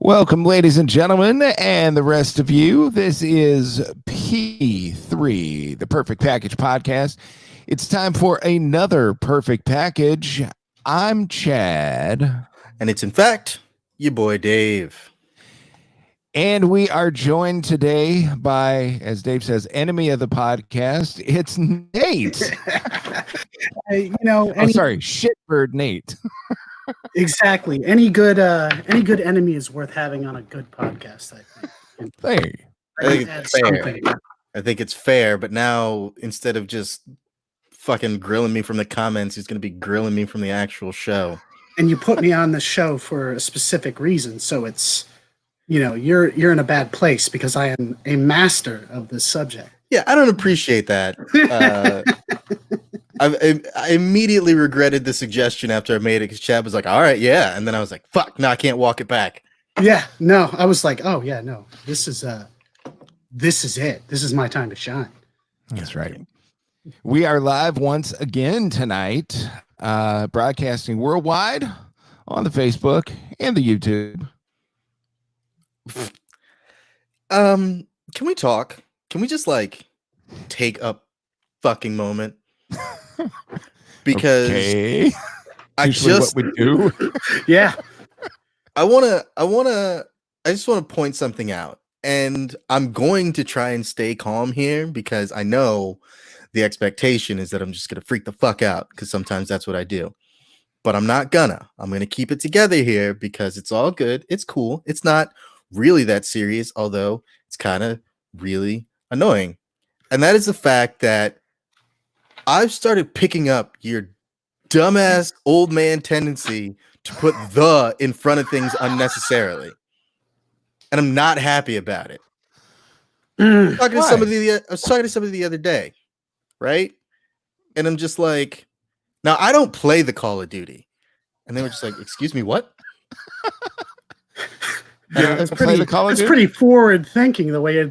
Welcome, ladies and gentlemen, and the rest of you. This is P3, the Perfect Package Podcast. It's time for another Perfect Package. I'm Chad. And it's, in fact, your boy Dave. And we are joined today by, as Dave says, enemy of the podcast. It's Nate. Sorry, shitbird Nate. Exactly. Any good enemy is worth having on a good podcast, I think. Hey. I think it's fair. I think it's fair, but now instead of just fucking grilling me from the comments, he's going to be grilling me from the actual show. And you put me on the show for a specific reason, so it's, you're in a bad place because I am a master of this subject. Yeah, I don't appreciate that. I immediately regretted the suggestion after I made it because Chad was like, all right, yeah. And then I was like, fuck, no, I can't walk it back. Yeah, no, I was like, oh, yeah, no, this is it. This is my time to shine. That's right. We are live once again tonight, broadcasting worldwide on the Facebook and the YouTube. Can we talk? Can we just take a fucking moment? Because okay. I just what we do. Yeah. I just want to point something out, and I'm going to try and stay calm here because I know the expectation is that I'm just going to freak the fuck out because sometimes that's what I do. But I'm not gonna. I'm going to keep it together here because it's all good. It's cool. It's not really that serious, although it's kind of really annoying. And that is the fact that I've started picking up your dumbass old man tendency to put the in front of things unnecessarily. And I'm not happy about it. I was talking to somebody the other day, right? And I'm just like, now I don't play the Call of Duty. And they were just like, excuse me, what? Yeah, that's pretty forward thinking the way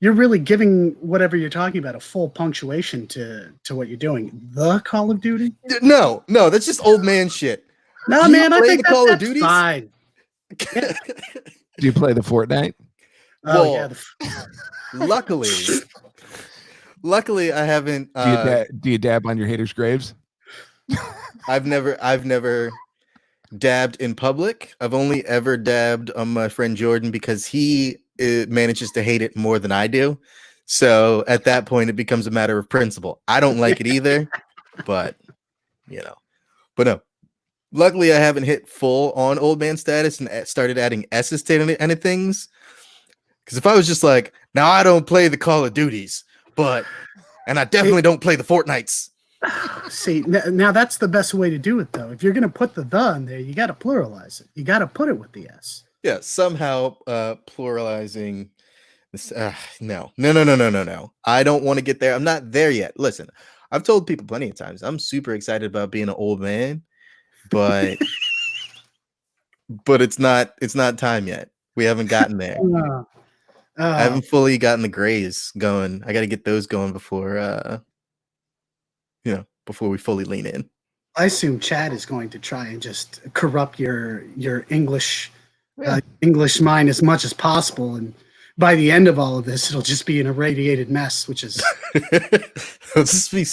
you're really giving whatever you're talking about a full punctuation to what you're doing. The Call of Duty? No, that's just old man shit. No, man, I think Call of Duty fine. Do you play the Fortnite? Oh, yeah. Luckily, I haven't. Do you dab on your haters' graves? I've never dabbed in public. I've only ever dabbed on my friend Jordan because he manages to hate it more than I do. So at that point, it becomes a matter of principle. I don't like it either, but no. Luckily, I haven't hit full on old man status and started adding S's to any things. Because if I was just like, now I don't play the Call of Duties, and I definitely don't play the Fortnites. See, now that's the best way to do it, though. If you're going to put the in there, you got to pluralize it. You got to put it with the S. Yeah, somehow pluralizing this. No. I don't want to get there. I'm not there yet. Listen, I've told people plenty of times I'm super excited about being an old man, but it's not time yet. We haven't gotten there. I haven't fully gotten the grays going. I got to get those going before before we fully lean in. I assume Chad is going to try and just corrupt your English English mind as much as possible, and by the end of all of this, it'll just be an irradiated mess, which is it'll just be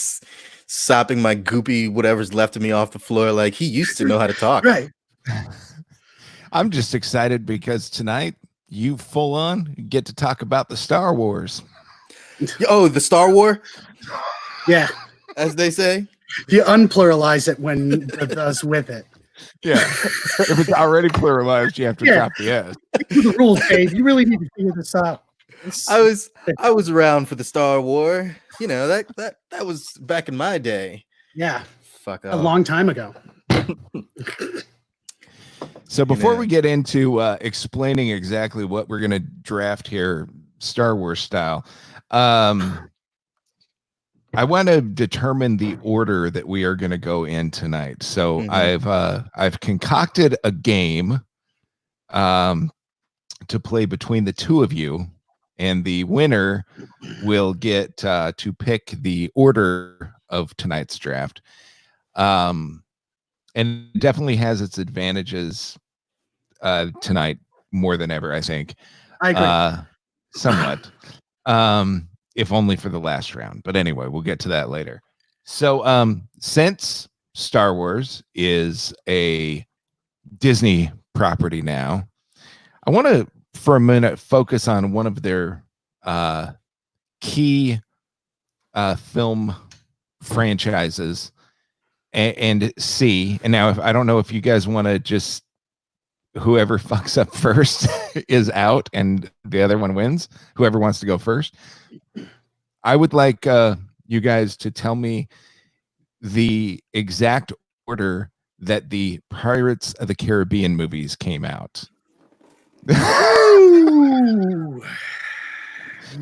sopping my goopy whatever's left of me off the floor like he used to know how to talk. Right. I'm just excited because tonight you full on get to talk about the Star Wars. Oh, the Star War? Yeah. As they say. You unpluralize it when it does with it. Yeah. If it's already pluralized, you have to drop the S. The rules, Dave. You really need to figure this out. I was around for the Star War. That was back in my day. Yeah. Fuck off. A long time ago. So before we get into explaining exactly what we're going to draft here, Star Wars style, I want to determine the order that we are going to go in tonight. So I've concocted a game to play between the two of you, and the winner will get to pick the order of tonight's draft. And definitely has its advantages tonight more than ever, I think. I agree. Somewhat. If only for the last round. But anyway, we'll get to that later. So since Star Wars is a Disney property now, I want to for a minute focus on one of their key film franchises and see. And now, if I don't know if you guys want to just whoever fucks up first is out and the other one wins. Whoever wants to go first. I would like you guys to tell me the exact order that the Pirates of the Caribbean movies came out. Ooh.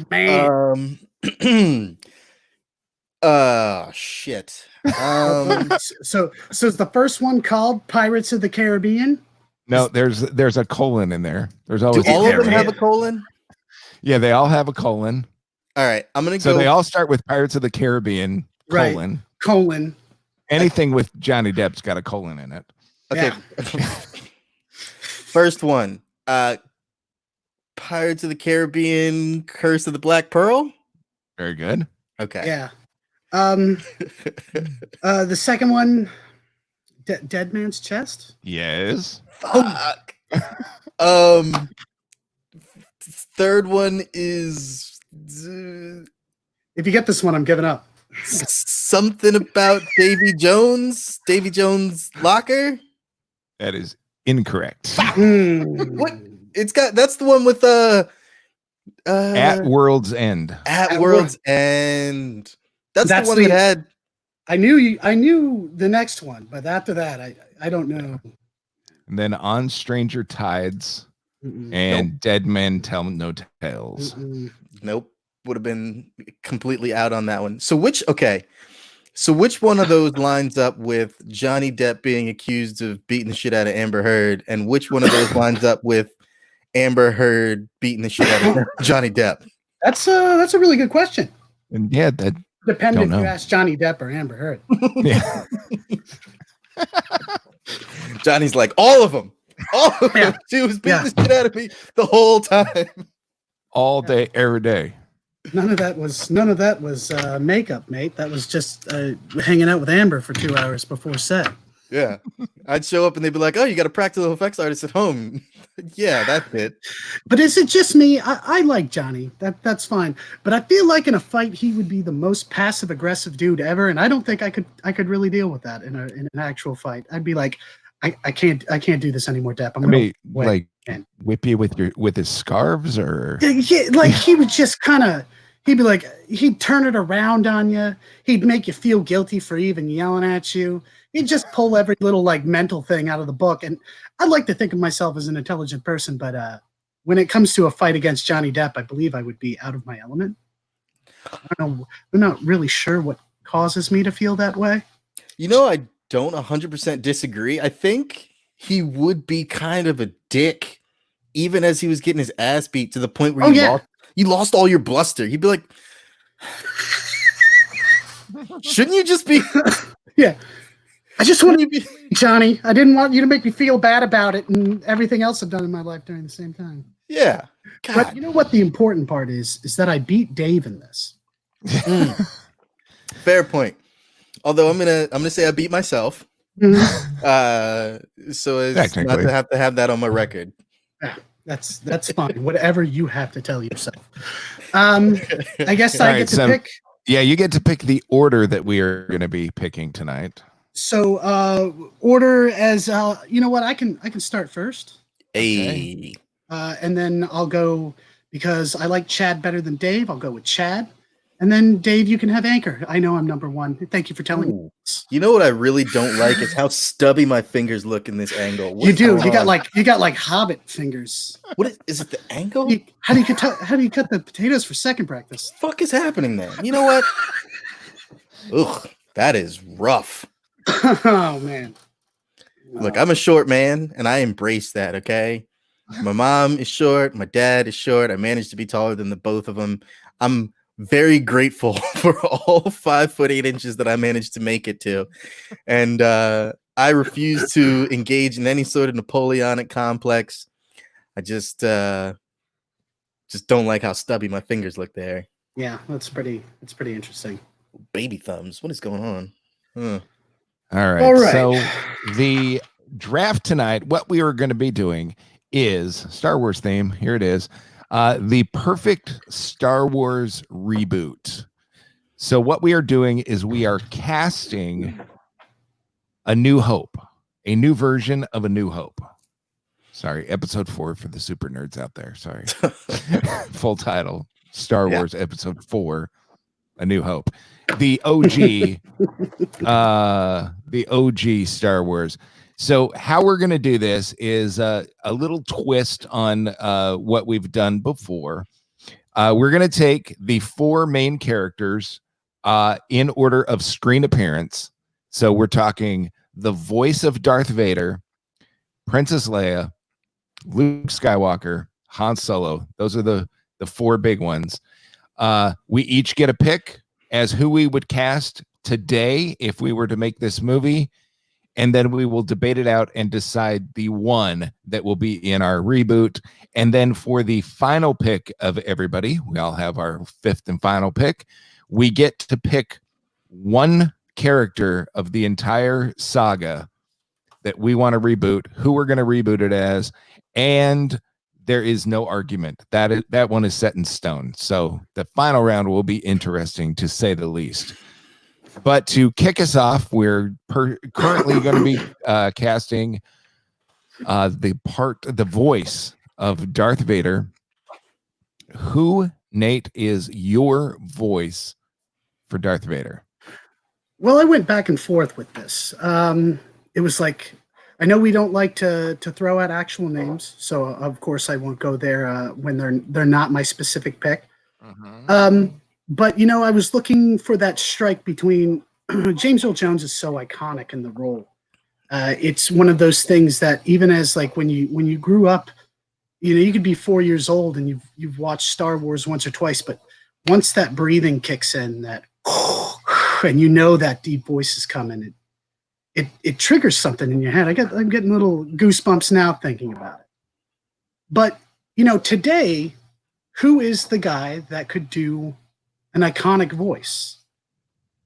Man. Shit. So is the first one called Pirates of the Caribbean? No, there's a colon in there. There's always Do all of them there have a is. colon? Yeah, they all have a colon. All right, I'm gonna So go. they all start with Pirates of the Caribbean Right. colon. Colon. Anything with Johnny Depp's got a colon in it. Okay. First one. Pirates of the Caribbean, Curse of the Black Pearl. Very good. Okay. Yeah. The second one, Dead Man's Chest. Yes. Fuck. Third one is If you get this one, I'm giving up. something about Davy Jones locker. That is incorrect. What? It's got that's the one with At World's End. at World's End. That's the That's one the- that had I knew the next one, but after that, I don't know. And then On Stranger Tides Mm-mm. and Dead Men Tell No Tales. Mm-mm. nope, would have been completely out on that one. So which one of those lines up with Johnny Depp being accused of beating the shit out of Amber Heard, and which one of those lines up with Amber Heard beating the shit out of Johnny Depp? That's a really good question. And yeah, that Depending if Don't you know. ask Johnny Depp or Amber Heard. yeah. Johnny's like, all of them. All of them. Yeah. She was beating Yeah. the shit out of me the whole time. All day, every day. None of that was makeup, mate. That was just hanging out with Amber for 2 hours before set. Yeah. I'd show up and they'd be like, oh, you got a practical effects artist at home. Yeah, that's it. But is it just me? I like Johnny. That's fine. But I feel like in a fight he would be the most passive aggressive dude ever, and I don't think I could really deal with that in an actual fight. I'd be like, I can't do this anymore, Depp. I'm I gonna mean, wait. like and- whip you with his scarves or Yeah, like he would just he'd be like, he'd turn it around on you. He'd make you feel guilty for even yelling at you. He'd just pull every little like mental thing out of the book. And I'd like to think of myself as an intelligent person, but when it comes to a fight against Johnny Depp, I believe I would be out of my element. I don't know. I'm not really sure what causes me to feel that way. You know, I don't 100% disagree. I think he would be kind of a dick, even as he was getting his ass beat to the point where you lost all your bluster. He'd be like, shouldn't you just be? Yeah. I just want Shouldn't to you be? Johnny, I didn't want you to make me feel bad about it and everything else I've done in my life during the same time. Yeah. But God. you know what the important part is that I beat Dave in this. Fair point. Although I'm gonna say I beat myself. Mhm. So as not Technically. to have that on my record. That's fine. Whatever you have to tell yourself. I guess All I right, get to so- pick. yeah, you get to pick the order that we are going to be picking tonight. So order as you know what, I can start first. Hey. And then I'll go because I like Chad better than Dave. I'll go with Chad. And then Dave, you can have Anchor. I know I'm number one. Thank you for telling me. Ooh. You know what I really don't like is how stubby my fingers look in this angle. What You is do. going You got on? like Hobbit fingers. What is it? The angle? How do you cut the potatoes for second practice? Fuck is happening there? You know what? Ugh, that is rough. Oh man. Look, I'm a short man, and I embrace that. Okay, my mom is short, my dad is short. I managed to be taller than the both of them. I'm very grateful for all 5'8" that I managed to make it to, and I refuse to engage in any sort of Napoleonic complex. I just don't like how stubby my fingers look there. Yeah, it's pretty interesting. Baby thumbs. What is going on? Huh. All right. All right. So the draft tonight, what we are going to be doing is Star Wars theme. Here it is. The perfect Star Wars reboot. So what we are doing is we are casting A New Hope, a new version of A New Hope. Sorry, episode 4 for the super nerds out there. Sorry. Full title, Star Wars episode 4, A New Hope. The OG, the OG Star Wars. So how we're going to do this is a little twist on what we've done before. We're going to take the 4 main characters in order of screen appearance. So we're talking the voice of Darth Vader, Princess Leia, Luke Skywalker, Han Solo. Those are the 4 big ones. We each get a pick as who we would cast today if we were to make this movie. And then we will debate it out and decide the one that will be in our reboot. And then for the final pick of everybody, we all have our 5th and final pick. We get to pick one character of the entire saga that we want to reboot, who we're going to reboot it as, and there is no argument. That one is set in stone. So the final round will be interesting, to say the least. But to kick us off, we're currently going to be casting the voice of Darth Vader. Who, Nate, is your voice for Darth Vader? Well, I went back and forth with this. It was like, I know we don't like to throw out actual names, so of course I won't go there when they're not my specific pick. But I was looking for that strike between James Earl Jones is so iconic in the role. It's one of those things that even as like when you grew up, you could be 4 years old and you've watched Star Wars once or twice, but once that breathing kicks in, that and that deep voice is coming, it triggers something in your head. I'm getting little goosebumps now thinking about it. But today, who is the guy that could do an iconic voice?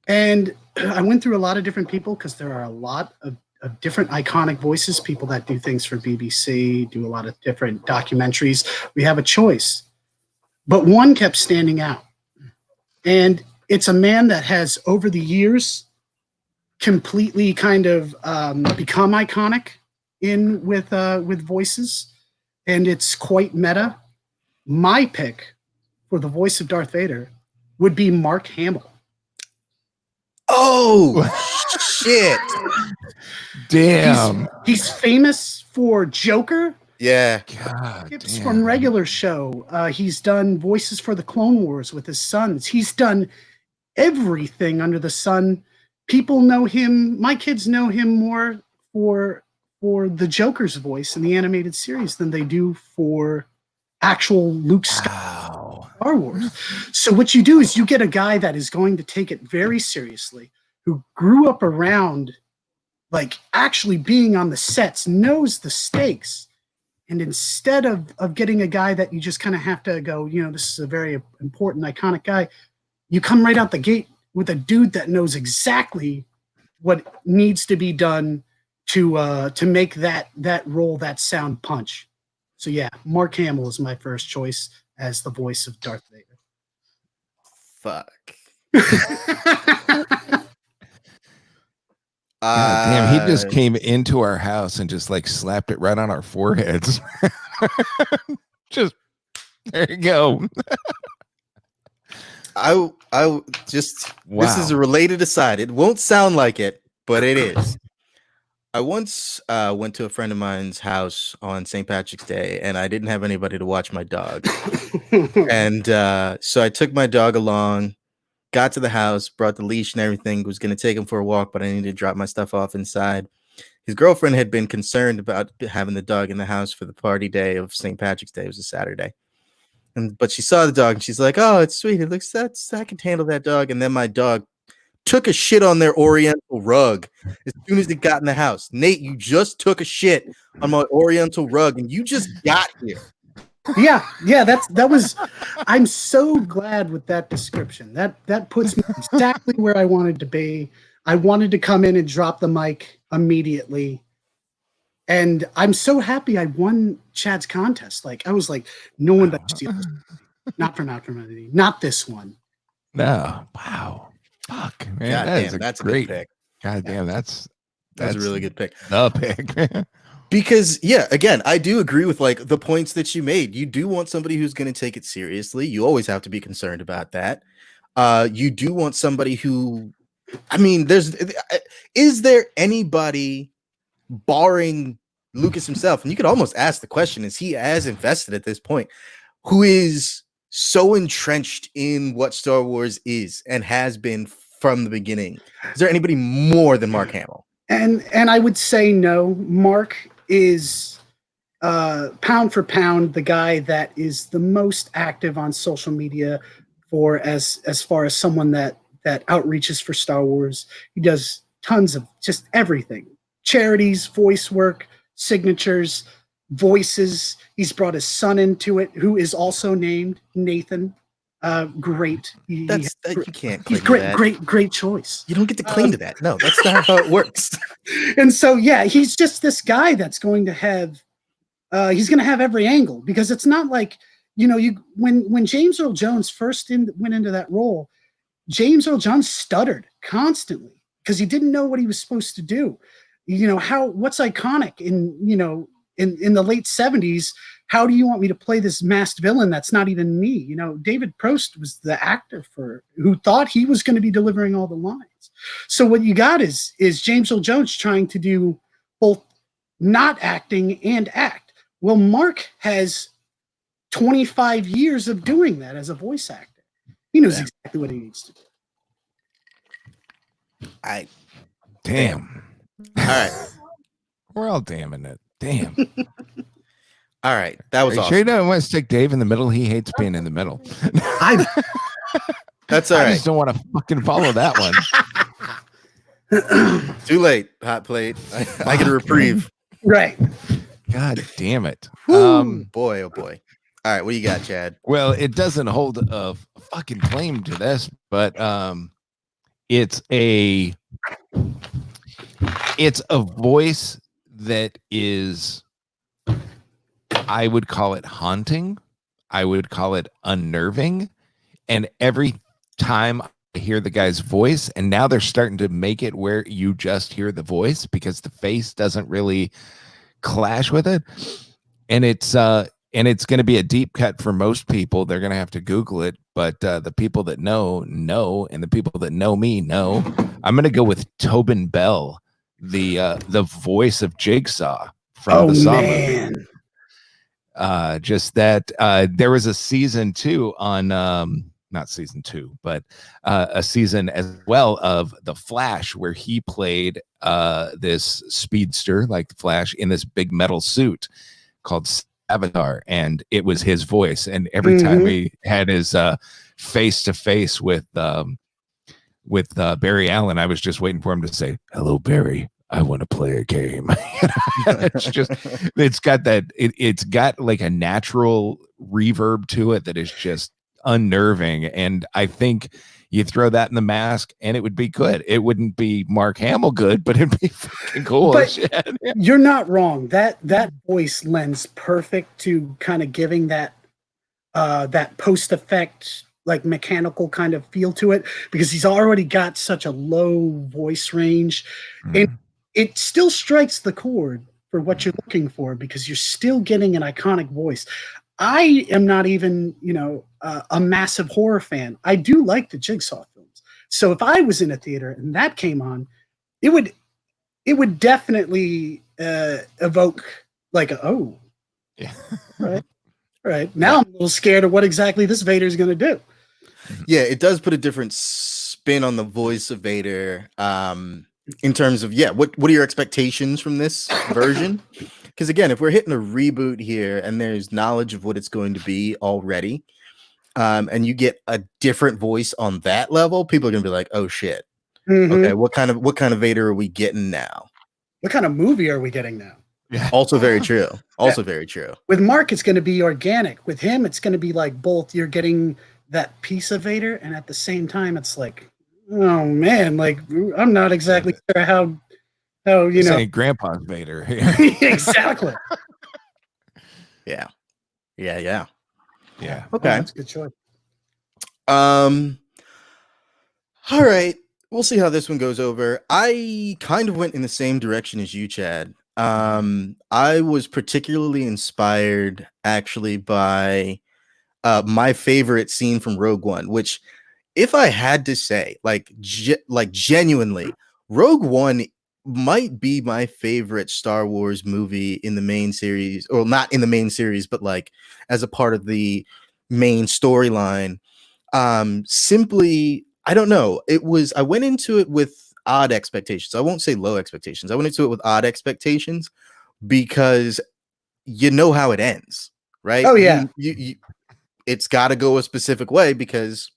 And I went through a lot of different people because there are a lot of different iconic voices, people that do things for BBC, do a lot of different documentaries. We have a choice, but one kept standing out. And it's a man that has, over the years, completely kind of become iconic with voices, and it's quite meta. My pick for the voice of Darth Vader would be Mark Hamill. Oh shit! Damn. He's famous for Joker. Yeah. God, It's from regular show. He's done voices for the Clone Wars with his sons. He's done everything under the sun. People know him. My kids know him more for the Joker's voice in the animated series than they do for actual Luke Skywalker Star Wars. So what you do is you get a guy that is going to take it very seriously, who grew up around like actually being on the sets, knows the stakes. And instead of getting a guy that you just kind of have to go, this is a very important, iconic guy, you come right out the gate with a dude that knows exactly what needs to be done to make that role, that sound punch. So yeah, Mark Hamill is my first choice as the voice of Darth Vader. Fuck. God damn, he just came into our house and just like slapped it right on our foreheads. Just there you go. I just Wow. This is a related aside. It won't sound like it, but it is. I once went to a friend of mine's house on St. Patrick's Day, and I didn't have anybody to watch my dog. And so I took my dog along, got to the house, brought the leash and everything, was going to take him for a walk, but I needed to drop my stuff off inside. His girlfriend had been concerned about having the dog in the house for the party day of St. Patrick's Day. It was a Saturday. But she saw the dog and she's like, "Oh, it's sweet. It looks I can handle that dog." And then my dog took a shit on their Oriental rug as soon as it got in the house. Nate, you just took a shit on my Oriental rug, and you just got here. Yeah, that was. I'm so glad with that description. That puts me exactly where I wanted to be. I wanted to come in and drop the mic immediately, and I'm so happy I won Chad's contest. Like I was like, no one but Steelers. Not from Acrimony, not this one. No, wow, fuck, man, God that damn, is a that's great a good pick. God damn, that's a really good pick. The pick. Because yeah, again, I do agree with like the points that you made. You do want somebody who's going to take it seriously. You always have to be concerned about that. You do want somebody who, I mean, is there anybody barring Lucas himself? And you could almost ask the question: is he as invested at this point? Who is so entrenched in what Star Wars is and has been from the beginning? Is there anybody more than Mark Hamill? And I would say no. Mark is pound for pound the guy that is the most active on social media for as far as someone that outreaches for Star Wars. He does tons of just everything. Charities, voice work, signatures, voices. He's brought his son into it, who is also named Nathan. Great. You can't. He's great choice. You don't get to cling to that. No, that's not how it works. And so, yeah, he's just this guy that's going to have. He's going to have every angle, because it's not like, you know, when James Earl Jones first went into that role, James Earl Jones stuttered constantly because he didn't know what he was supposed to do. You know, what's iconic in the late 70s, how do you want me to play this masked villain that's not even me? You know, David Prost was the actor who thought he was going to be delivering all the lines. So what you got is James Earl Jones trying to do both not acting and act. Well, Mark has 25 years of doing that as a voice actor. He knows exactly what he needs to do. Damn. All right. We're all damning it. Damn. All right. That was awesome. Sure you don't want to stick Dave in the middle? He hates being in the middle. That's all right. I just don't want to fucking follow that one. Too late, hot plate. I get a reprieve. Right. God damn it. Boy, oh boy. All right, what you got, Chad? Well, it doesn't hold a fucking claim to this, but it's a voice that is, I would call it haunting. I would call it unnerving. And every time I hear the guy's voice, and now they're starting to make it where you just hear the voice because the face doesn't really clash with it. And it's going to be a deep cut for most people. They're going to have to Google it, but the people that know, and the people that know me know. I'm going to go with Tobin Bell, the voice of Jigsaw from the Saw movie. Just that there was a season 2 on not season 2, but a season as well of The Flash, where he played this speedster like the Flash in this big metal suit called Avatar, and it was his voice. And every time he had his face to face with Barry Allen, I was just waiting for him to say, "Hello, Barry. I want to play a game." it's got like a natural reverb to it that is just unnerving. And I think you throw that in the mask and it would be good. It wouldn't be Mark Hamill good, but it'd be fucking cool. But you're not wrong. That voice lends perfect to kind of giving that post effect, like mechanical kind of feel to it, because he's already got such a low voice range. And it still strikes the chord for what you're looking for, because you're still getting an iconic voice. I am not even, a massive horror fan. I do like the Jigsaw films. So if I was in a theater and that came on, it would definitely evoke like right. Now I'm a little scared of what exactly this Vader is going to do. Yeah, it does put a different spin on the voice of Vader. In terms of, what are your expectations from this version? Because again, if we're hitting a reboot here and there's knowledge of what it's going to be already, and you get a different voice on that level, people are going to be like, oh shit. Mhm. Okay, what kind of Vader are we getting now? What kind of movie are we getting now? Yeah. Also very true. Also very true. With Mark, it's going to be organic. With him, it's going to be like both. You're getting that piece of Vader, and at the same time, it's like, oh man, like I'm not exactly sure how you This know ain't Grandpa's Vader here. exactly. Yeah. Yeah. Oh, Okay. that's a good choice. All right. We'll see how this one goes over. I kind of went in the same direction as you, Chad. I was particularly inspired actually by my favorite scene from Rogue One, which, if I had to say, like genuinely, Rogue One might be my favorite Star Wars movie in the main series, or not in the main series, but like as a part of the main storyline. Simply, I don't know. I went into it with odd expectations. I won't say low expectations. I went into it with odd expectations because you know how it ends, right? Oh, yeah. You it's got to go a specific way because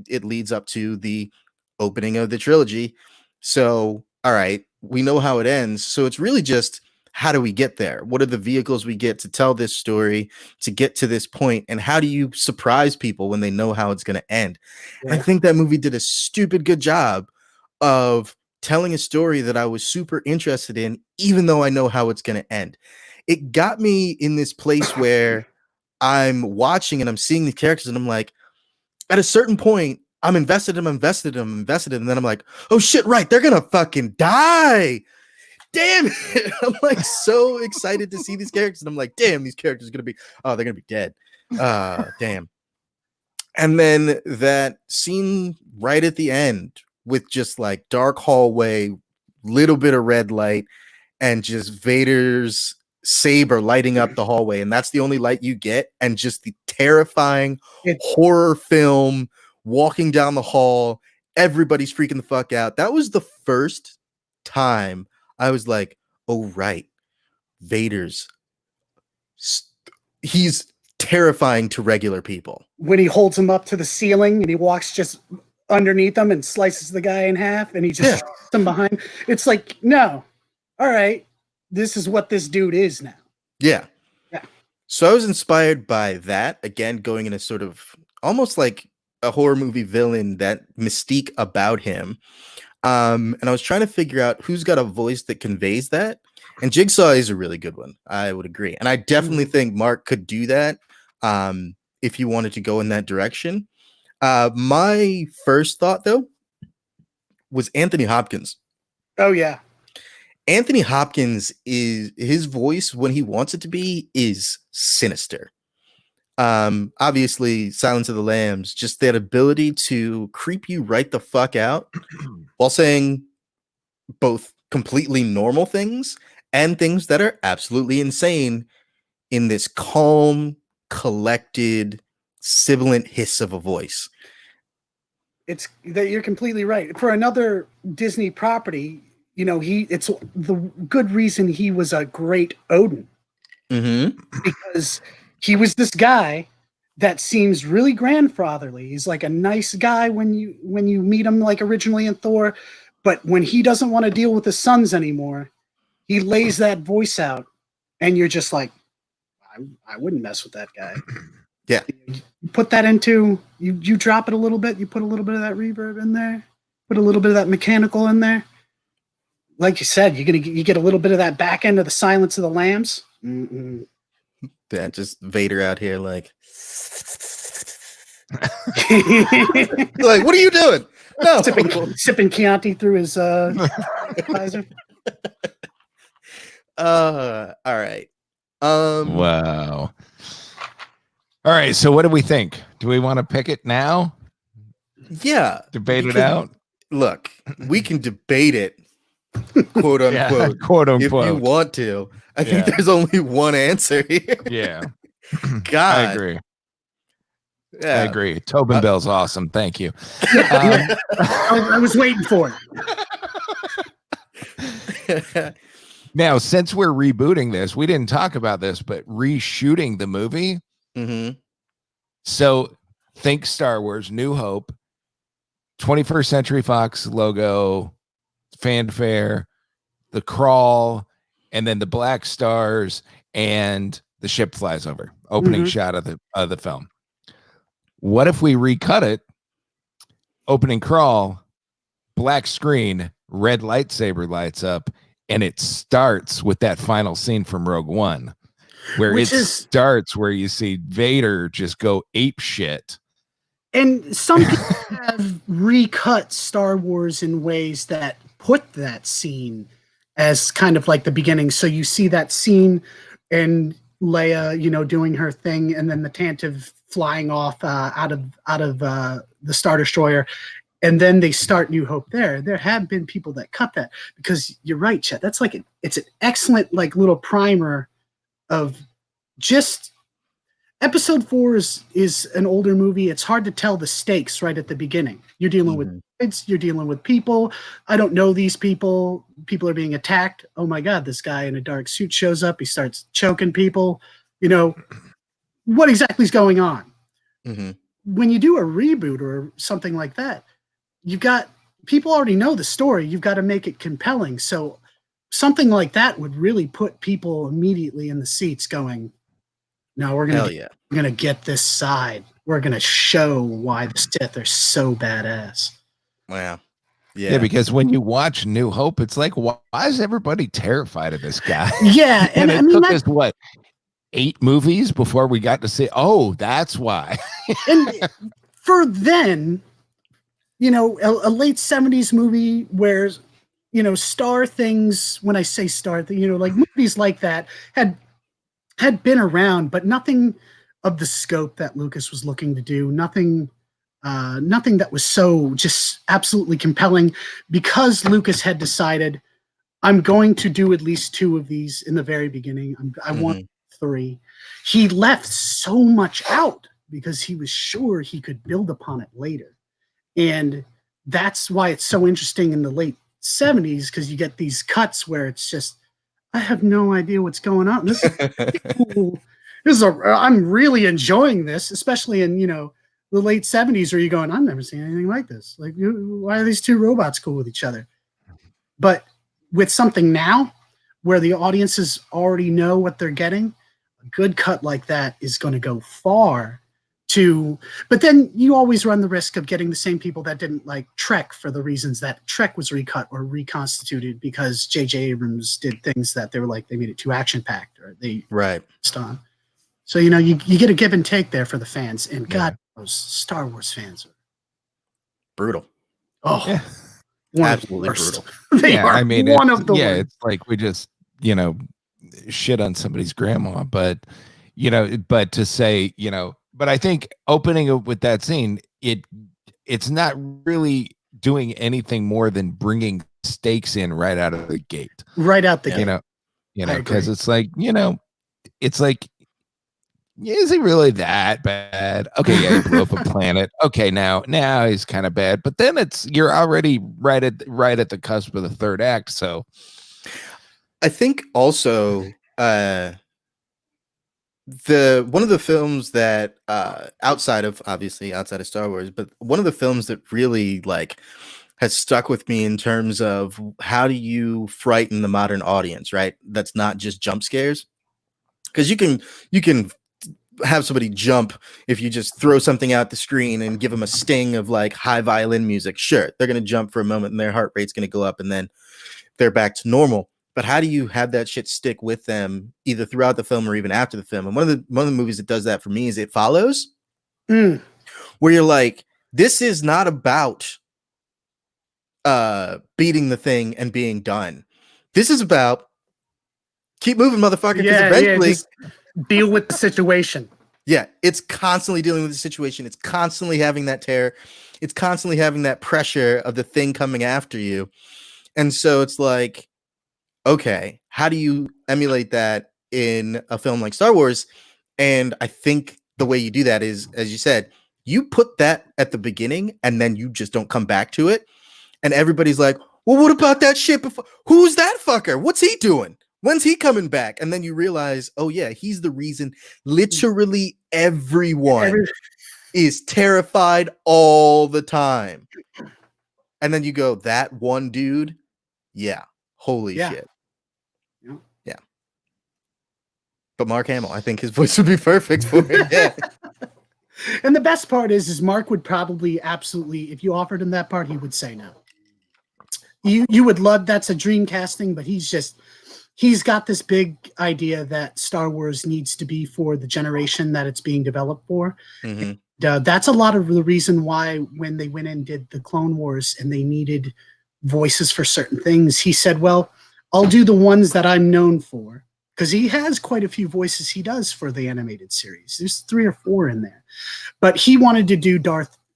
it leads up to the opening of the trilogy. So, all right, we know how it ends. So it's really just, how do we get there? What are the vehicles we get to tell this story, to get to this point? And how do you surprise people when they know how it's going to end? And I think that movie did a stupid good job of telling a story that I was super interested in, even though I know how it's going to end. It got me in this place where I'm watching and I'm seeing the characters and I'm like, at a certain point, I'm invested, and then I'm like, oh shit, right, they're gonna fucking die. Damn it. I'm like so excited to see these characters, and I'm like, damn, these characters are gonna be, they're gonna be dead. Damn. And then that scene right at the end with just like dark hallway, little bit of red light, and just Vader's saber lighting up the hallway, and that's the only light you get, and just the terrifying horror film walking down the hall, everybody's freaking the fuck out. That was the first time I was like, oh right, he's terrifying to regular people. When he holds him up to the ceiling and he walks just underneath him and slices the guy in half, and he just traps him behind, it's like, no, all right, this is what this dude is now. Yeah. So I was inspired by that, again, going in a sort of almost like a horror movie villain, that mystique about him. And I was trying to figure out who's got a voice that conveys that. And Jigsaw is a really good one. I would agree. And I definitely think Mark could do that if you wanted to go in that direction. My first thought, though, was Anthony Hopkins. Oh, yeah. Anthony Hopkins, his voice when he wants it to be is sinister. Obviously Silence of the Lambs, just that ability to creep you right the fuck out while saying both completely normal things and things that are absolutely insane in this calm, collected, sibilant hiss of a voice. It's that you're completely right. For another Disney property, it's the good reason he was a great Odin. Mm-hmm. Because he was this guy that seems really grandfatherly. He's like a nice guy when you meet him, like originally in Thor, but when he doesn't want to deal with his sons anymore, he lays that voice out, and you're just like, I wouldn't mess with that guy. Yeah. You put that into you drop it a little bit, you put a little bit of that reverb in there, put a little bit of that mechanical in there. Like you said, you get a little bit of that back end of the Silence of the Lambs. Mm-mm. Yeah, just Vader out here like like, what are you doing? No. Sipping Chianti through his visor. All right. Wow. All right, so what do we think? Do we want to pick it now? Yeah. Debate it out? Look, we can debate it, quote unquote. Yeah, quote unquote. If you want to. I think there's only one answer here. Yeah. God. I agree. Yeah. I agree. Tobin Bell's awesome. Thank you. I was waiting for it. Now, since we're rebooting this, we didn't talk about this, but reshooting the movie. Mm-hmm. So think Star Wars, New Hope, 21st Century Fox logo, fanfare, the crawl, and then the black stars, and the ship flies over. Opening shot of the film. What if we recut it? Opening crawl, black screen, red lightsaber lights up, and it starts with that final scene from Rogue One, where starts where you see Vader just go ape shit. And some people have recut Star Wars in ways that put that scene as kind of like the beginning. So you see that scene and Leia, doing her thing, and then the Tantive flying off out of the Star Destroyer, and then they start New Hope there. There have been people that cut that, because you're right, Chet. That's like it's an excellent like little primer of just Episode 4 is an older movie. It's hard to tell the stakes right at the beginning. You're dealing with kids, you're dealing with people. I don't know these people. People are being attacked. Oh my God, this guy in a dark suit shows up. He starts choking people. What exactly is going on? When you do a reboot or something like that, you've got people already know the story. You've got to make it compelling. So something like that would really put people immediately in the seats going, no, we're gonna get this side. We're gonna show why the Sith are so badass. Wow. Yeah, because when you watch New Hope, it's like, why is everybody terrified of this guy? Yeah, and it took us what, 8 movies before we got to say, oh, that's why. And for then, a late 70s movie where star things. When I say star, like movies like that had been around, but nothing of the scope that Lucas was looking to do. Nothing that was so just absolutely compelling, because Lucas had decided, I'm going to do at least 2 of these in the very beginning. I want 3. He left so much out because he was sure he could build upon it later. And that's why it's so interesting in the late 70s, because you get these cuts where it's just, I have no idea what's going on. This is cool. I'm really enjoying this, especially in, the late 70s, where you're going, I've never seen anything like this. Like, why are these 2 robots cool with each other? But with something now where the audiences already know what they're getting, a good cut like that is going to go far but then you always run the risk of getting the same people that didn't like Trek for the reasons that Trek was recut or reconstituted, because J.J. Abrams did things that they made it too action-packed, or they on. So, you get a give and take there for the fans, and God knows Star Wars fans are brutal. Oh, yeah. Absolutely brutal. They are one of the worst. It's like we just, shit on somebody's grandma, but to say, but I think opening up with that scene, it's not really doing anything more than bringing stakes in right out of the gate. Right out the gate. Because it's like, it's like, is he really that bad? Okay, yeah, he blew up a planet. Okay, now he's kind of bad, but then you're already right at the cusp of the 3rd act. So I think also one of the films that outside of Star Wars, but one of the films that really has stuck with me in terms of how do you frighten the modern audience, right? That's not just jump scares, because you can have somebody jump if you just throw something out the screen and give them a sting of high violin music. Sure, they're going to jump for a moment and their heart rate's going to go up and then they're back to normal. But how do you have that shit stick with them either throughout the film or even after the film? And one of the movies that does that for me is It Follows, where you're like, this is not about beating the thing and being done. This is about keep moving, motherfucker, because eventually deal with the situation. Yeah, it's constantly dealing with the situation. It's constantly having that terror. It's constantly having that pressure of the thing coming after you. And so it's like, okay, how do you emulate that in a film like Star Wars? And I think the way you do that is, as you said, you put that at the beginning and then you just don't come back to it. And everybody's like, well, what about that shit before? Who's that fucker? What's he doing? When's he coming back? And then you realize, oh yeah, he's the reason literally everyone is terrified all the time. And then you go, that one dude, yeah, holy Yeah. shit. Yeah. Yeah. But Mark Hamill, I think his voice would be perfect for it. Yeah. And the best part is Mark would probably absolutely, if you offered him that part, he would say no. You would love, that's a dream casting, but he's got this big idea that Star Wars needs to be for the generation that it's being developed for. Mhm. That's a lot of the reason why when they went and did the Clone Wars and they needed voices for certain things, he said, well, I'll do the ones that I'm known for. Because he has quite a few voices he does for the animated series. There's 3 or 4 in there. But he wanted to do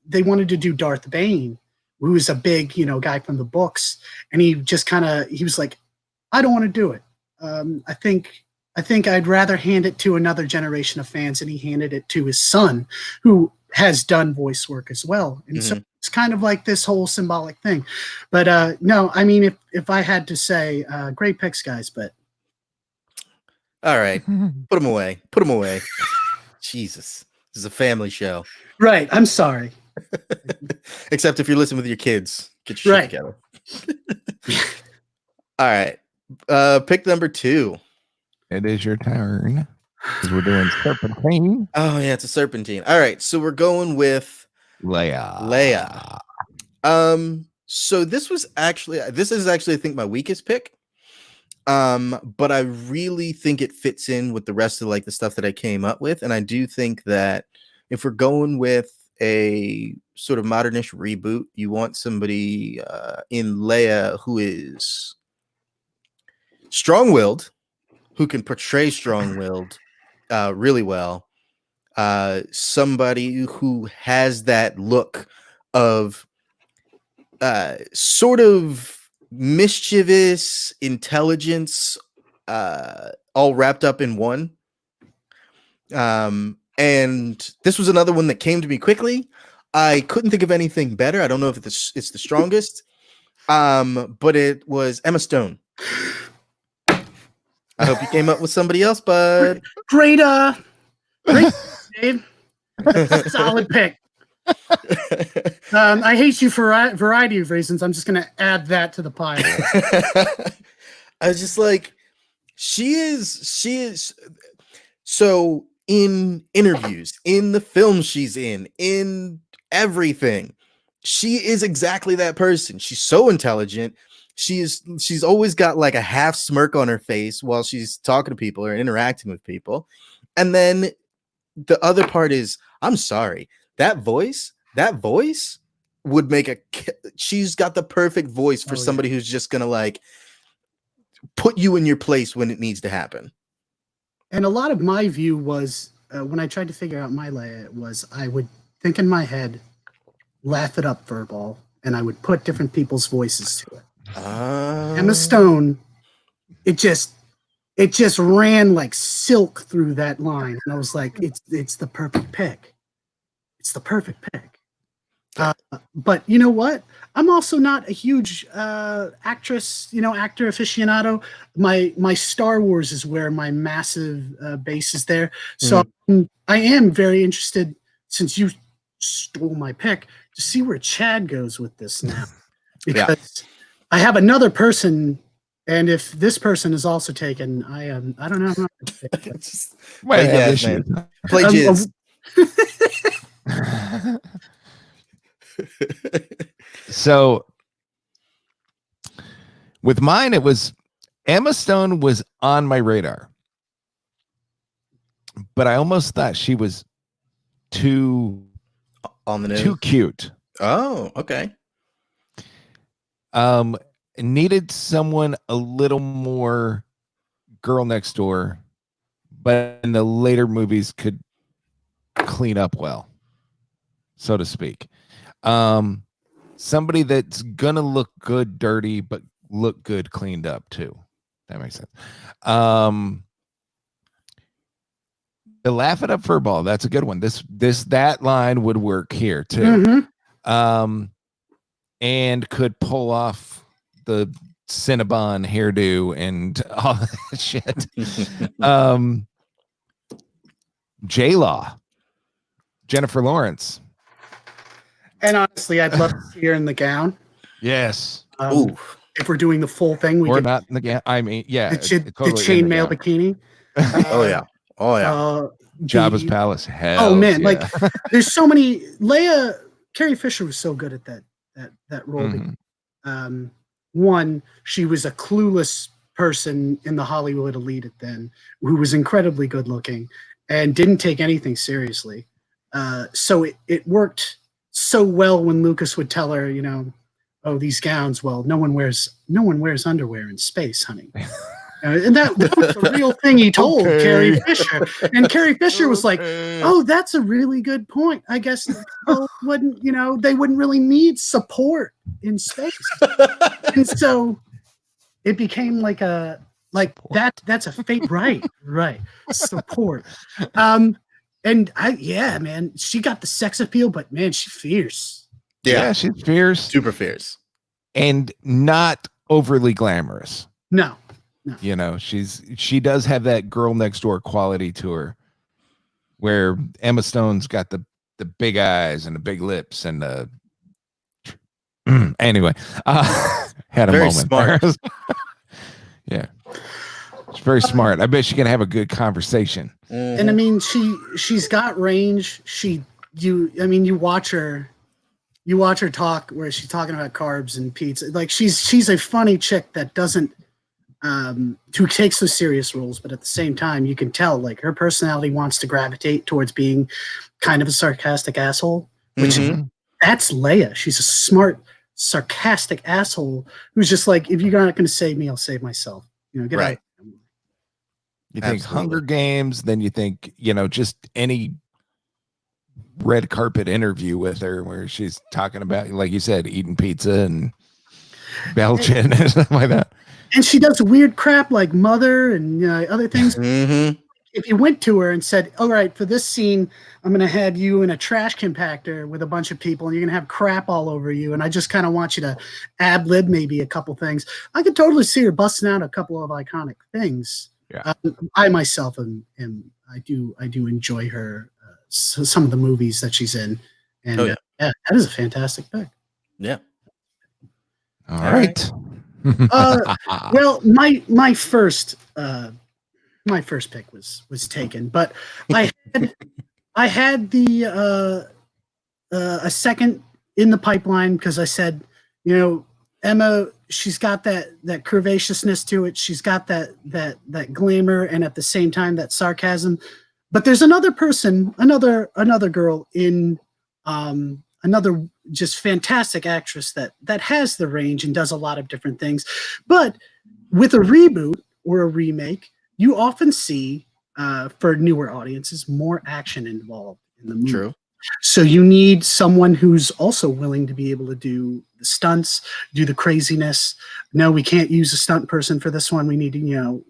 they wanted to do Darth Bane, who's a big, guy from the books. And he just he was like, I don't want to do it. I think I'd rather hand it to another generation of fans, and he handed it to his son, who has done voice work as well. And so it's kind of like this whole symbolic thing. But no, I mean, if I had to say, great picks, guys, but All right. Put him away. Put him away. Jesus. This is a family show. right. I'm sorry. Except if you're listening with your kids. Get your shit together. All right. Pick number 2. It is your turn. Because we're doing Serpentine. Oh, yeah, it's a serpentine. All right. So we're going with Leia. So this is actually, I think, my weakest pick. But I really think it fits in with the rest of the stuff that I came up with. And I do think that if we're going with a sort of modernish reboot, you want somebody in Leia who is strong-willed, who can portray strong-willed really well. Somebody who has that look of sort of mischievous intelligence all wrapped up in one. And this was another one that came to me quickly. I couldn't think of anything better. I don't know if it's the strongest, but it was Emma Stone. I hope you came up with somebody else, bud. Great, Dave. That's a solid pick. I hate you for a variety of reasons. I'm just going to add that to the pile. I was just like, she is. So in interviews, in the film she's in everything, she is exactly that person. She's so intelligent. She's always got a half smirk on her face while she's talking to people or interacting with people. And then the other part is, I'm sorry, that voice would make she's got the perfect voice for somebody who's just gonna put you in your place when it needs to happen. And a lot of my view was when I tried to figure out my Leia, was I would think in my head, laugh it up, Furball, and I would put different people's voices to it. Emma Stone, it just ran like silk through that line, and I was like, it's the perfect pick. It's the perfect pick. But you know what? I'm also not a huge actor aficionado. My Star Wars is where my massive base is there. So I am very interested, since you stole my pick, to see where Chad goes with this now. Because I have another person, and if this person is also taken, I don't know. Play jizz. So with mine, it was Emma Stone was on my radar, but I almost thought she was too on the nose, too cute. Oh, okay. Needed someone a little more girl next door, but in the later movies could clean up well, so to speak. Somebody that's gonna look good dirty, but look good cleaned up too. That makes sense. The laugh it up Furball, that's a good one. That line would work here too. And could pull off the Cinnabon hairdo and all that shit. J-Law. Jennifer Lawrence. And honestly, I'd love to see her in the gown. Yes. Ooh. If we're doing the full thing, we Or could not in the game. I mean, yeah. the totally in chainmail the bikini. Oh yeah. Oh yeah. Jabba's the- Palace. Hell. Oh man, yeah. like there's so many. Carrie Fisher was so good at that role. Mhm. One, she was a clueless person in the Hollywood elite then, who was incredibly good looking and didn't take anything seriously. So it worked so well when Lucas would tell her, oh, these gowns. Well, no one wears underwear in space, honey. And that was the real thing he told Carrie Fisher. And Carrie Fisher was like, oh, that's a really good point. I guess people wouldn't, they wouldn't really need support in space. And so it became like that's a fake, right. Support. Man, she got the sex appeal, but man, she's fierce. Yeah, she's fierce. Super fierce. And not overly glamorous. No. She does have that girl next door quality to her, where Emma Stone's got the big eyes and the big lips and the anyway, had a Very moment. smart. Yeah, she's very smart. I bet she can have a good conversation. Mhm. And I mean, she's got range. You watch her talk where she's talking about carbs and pizza. Like she's a funny chick that doesn't who takes those serious roles, but at the same time, you can tell like her personality wants to gravitate towards being kind of a sarcastic asshole, which Mhm. that's Leia. She's a smart, sarcastic asshole who's just like, if you're not going to save me, I'll save myself. Get Right. out. You think Absolutely. Hunger Games, then you think, just any red carpet interview with her where she's talking about, like you said, eating pizza and belching and stuff like that. And she does weird crap like Mother and other things. Mhm. If you went to her and said, all right, for this scene, I'm going to have you in a trash compactor with a bunch of people and you're going to have crap all over you. And I just kind of want you to ad-lib maybe a couple things. I could totally see her busting out a couple of iconic things. Yeah. I myself I do enjoy her, some of the movies that she's in. And Oh, yeah. that is a fantastic pick. Yeah. All All right. Well, my first pick was taken, but I had the a second in the pipeline because I said, Emma, she's got that curvaceousness to it. She's got that glamour and at the same time that sarcasm. But there's another person, another girl in another just fantastic actress that has the range and does a lot of different things. But with a reboot or a remake, you often see for newer audiences more action involved in the movie. True. So you need someone who's also willing to be able to do the stunts, do the craziness. No, we can't use a stunt person for this one. We need to,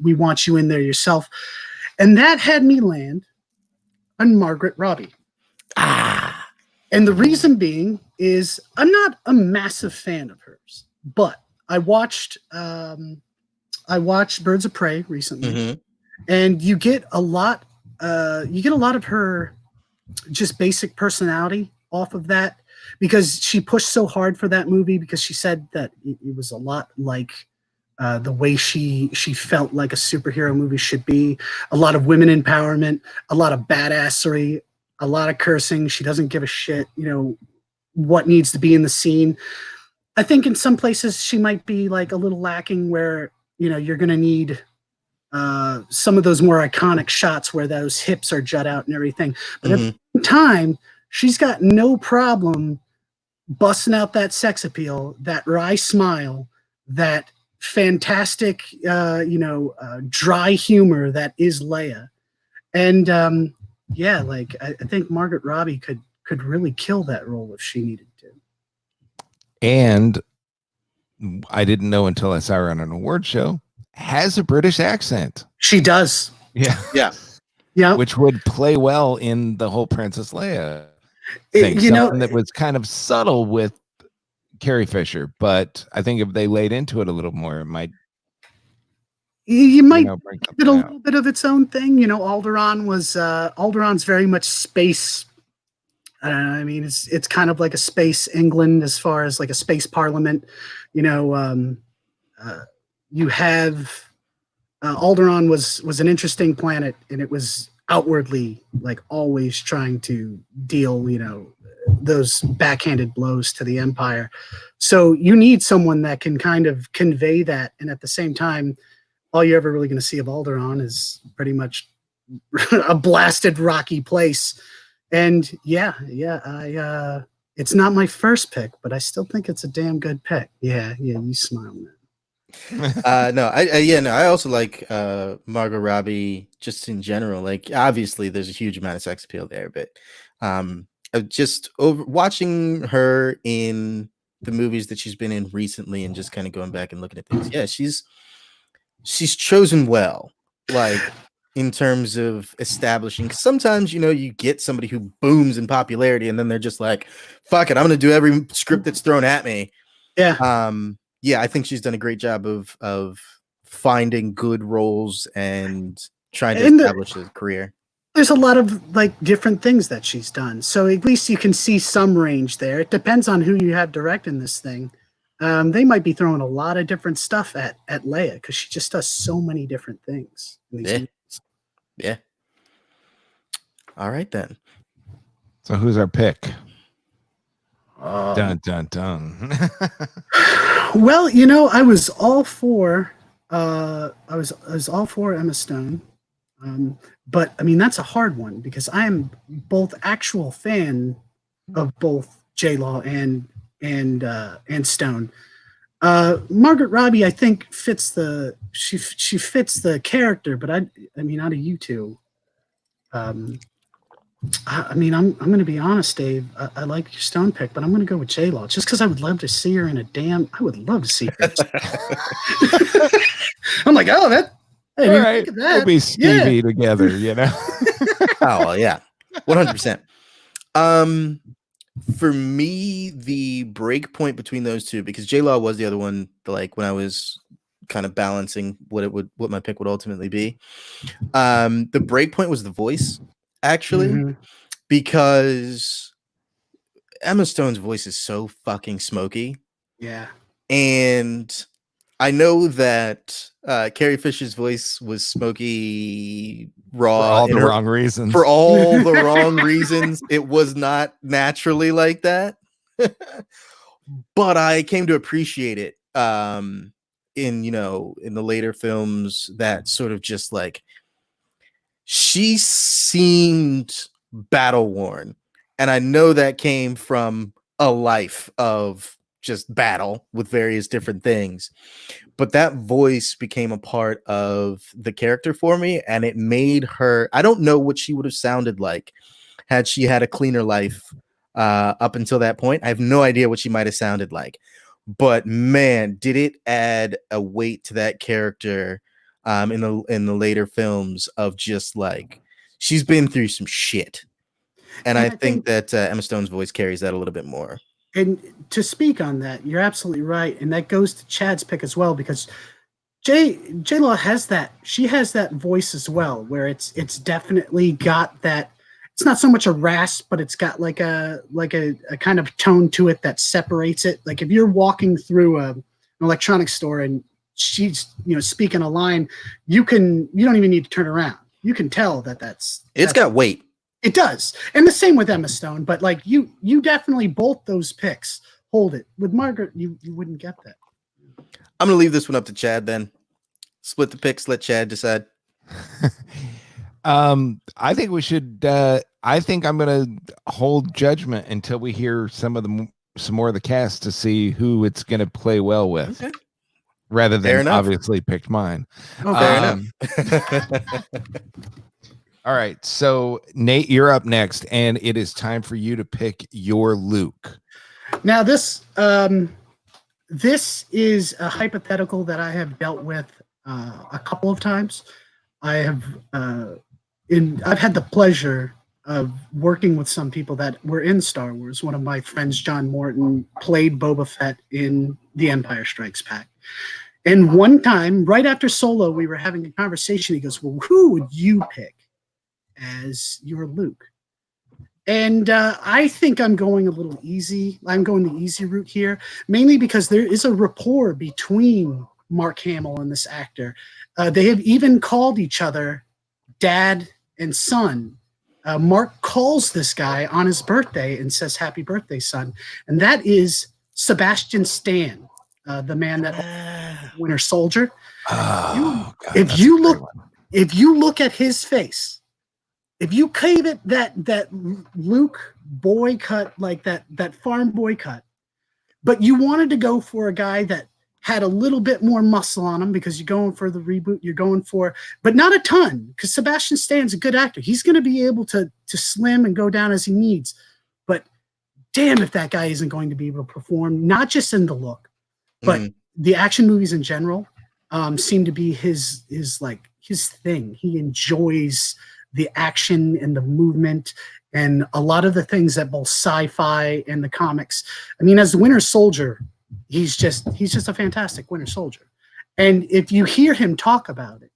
we want you in there yourself. And that had me land on Margaret Robbie. And the reason being is I'm not a massive fan of hers, but I watched Birds of Prey recently, Mhm. and you get a lot of her just basic personality off of that because she pushed so hard for that movie because she said that it was a lot like the way she felt like a superhero movie should be. A lot of women empowerment, a lot of badassery, a lot of cursing. She doesn't give a shit, what needs to be in the scene. I think in some places she might be like a little lacking where, you're going to need some of those more iconic shots where those hips are jut out and everything. But at the same time, she's got no problem busting out that sex appeal, that wry smile, that fantastic, dry humor that is Leia. And I think Margaret Robbie could really kill that role if she needed to. And I didn't know until I saw her on an award show, has a British accent. She does. Yeah. Yeah. Yeah. Which would play well in the whole Princess Leia thing. That was kind of subtle with Carrie Fisher, but I think if they laid into it a little more, it might. You might Bring give it a something out. little bit of its own thing. Alderaan very much space. I don't know. I mean, it's kind of like a space England as far as like a space parliament. You know, you have Alderaan was an interesting planet, and it was outwardly like always trying to deal, those backhanded blows to the Empire. So you need someone that can kind of convey that, and at the same time, all you're ever really going to see of Alderaan is pretty much a blasted rocky place. And it's not my first pick, but I still think it's a damn good pick. Yeah, you smile, man. I also like Margot Robbie just in general. Like, obviously, there's a huge amount of sex appeal there, but just watching her in the movies that she's been in recently, and just kind of going back and looking at things. Yeah, she's chosen well. Like, in terms of establishing, sometimes you get somebody who booms in popularity, and then they're just like, "Fuck it, I'm gonna do every script that's thrown at me." Yeah. I think she's done a great job of finding good roles and trying to establish a career. There's a lot of like different things that she's done, so at least you can see some range there. It depends on who you have directing this thing. They might be throwing a lot of different stuff at Leia because she just does so many different things. Yeah. All right then. So who's our pick? Dun dun dun. Well, I was all for I was all for Emma Stone, but I mean that's a hard one because I am both actual fan of both J-Law and Stone. Margaret Robbie, I think fits she fits the character, but I mean out of you two, I mean, I'm going to be honest, Dave. I like your Stone pick, but I'm going to go with J-Law just because I would love to see her I would love to see her. I'm like, oh, that. I didn't even think of that. We'll be Stevie together, Oh, yeah. 100%. For me, the break point between those two, because J-Law was the other one, like when I was kind of balancing what my pick would ultimately be. The break point was the voice. Actually, because Emma Stone's voice is so fucking smoky. Yeah. And I know that Carrie Fisher's voice was smoky raw. For all the wrong reasons. For all the wrong reasons. It was not naturally like that. But I came to appreciate it in the later films, that sort of just like, she seemed battle worn, and I know that came from a life of just battle with various different things, but that voice became a part of the character for me, and it made her, I don't know what she would have sounded like had she had a cleaner life up until that point. I have no idea what she might have sounded like, but man, did it add a weight to that character in the later films, of just like, she's been through some shit, and I think that Emma Stone's voice carries that a little bit more. And to speak on that, you're absolutely right, and that goes to Chad's pick as well, because J-Law has that. She has that voice as well, where it's definitely got that. It's not so much a rasp, but it's got like a kind of tone to it that separates it. Like if you're walking through an electronics store and she's speaking a line, you don't even need to turn around. You can tell that's got weight. It does. And the same with Emma Stone, but like you definitely, both those picks hold it. With Margaret, you wouldn't get that. I'm gonna leave this one up to Chad then. Split the picks, let Chad decide. I think we should I think I'm gonna hold judgment until we hear some more of the cast to see who it's gonna play well with. Okay. Rather than obviously picked mine. Oh, fair enough. All right. So Nate, you're up next, and it is time for you to pick your Luke. Now this is a hypothetical that I have dealt with a couple of times. I've had the pleasure of working with some people that were in Star Wars. One of my friends, John Morton, played Boba Fett in The Empire Strikes Back. And one time, right after Solo, we were having a conversation. He goes, "Well, who would you pick as your Luke?" And I think I'm going a little easy. I'm going the easy route here, mainly because there is a rapport between Mark Hamill and this actor. They have even called each other dad and son. Mark calls this guy on his birthday and says, "Happy birthday, son." And that is Sebastian Stan, the man that Winter Soldier. Oh, God, if that's you a look great one. if you look at his face, if you cave it that Luke boy cut, like that farm boy cut, but you wanted to go for a guy that had a little bit more muscle on him because you're going for the reboot, you're going for, but not a ton, because Sebastian Stan's a good actor. He's going to be able to slim and go down as he needs. But damn if that guy isn't going to be able to perform, not just in the look, but the action movies in general seem to be his thing. He enjoys the action and the movement and a lot of the things that both sci-fi and the comics. I mean, as the Winter Soldier, he's just a fantastic Winter Soldier. And if you hear him talk about it,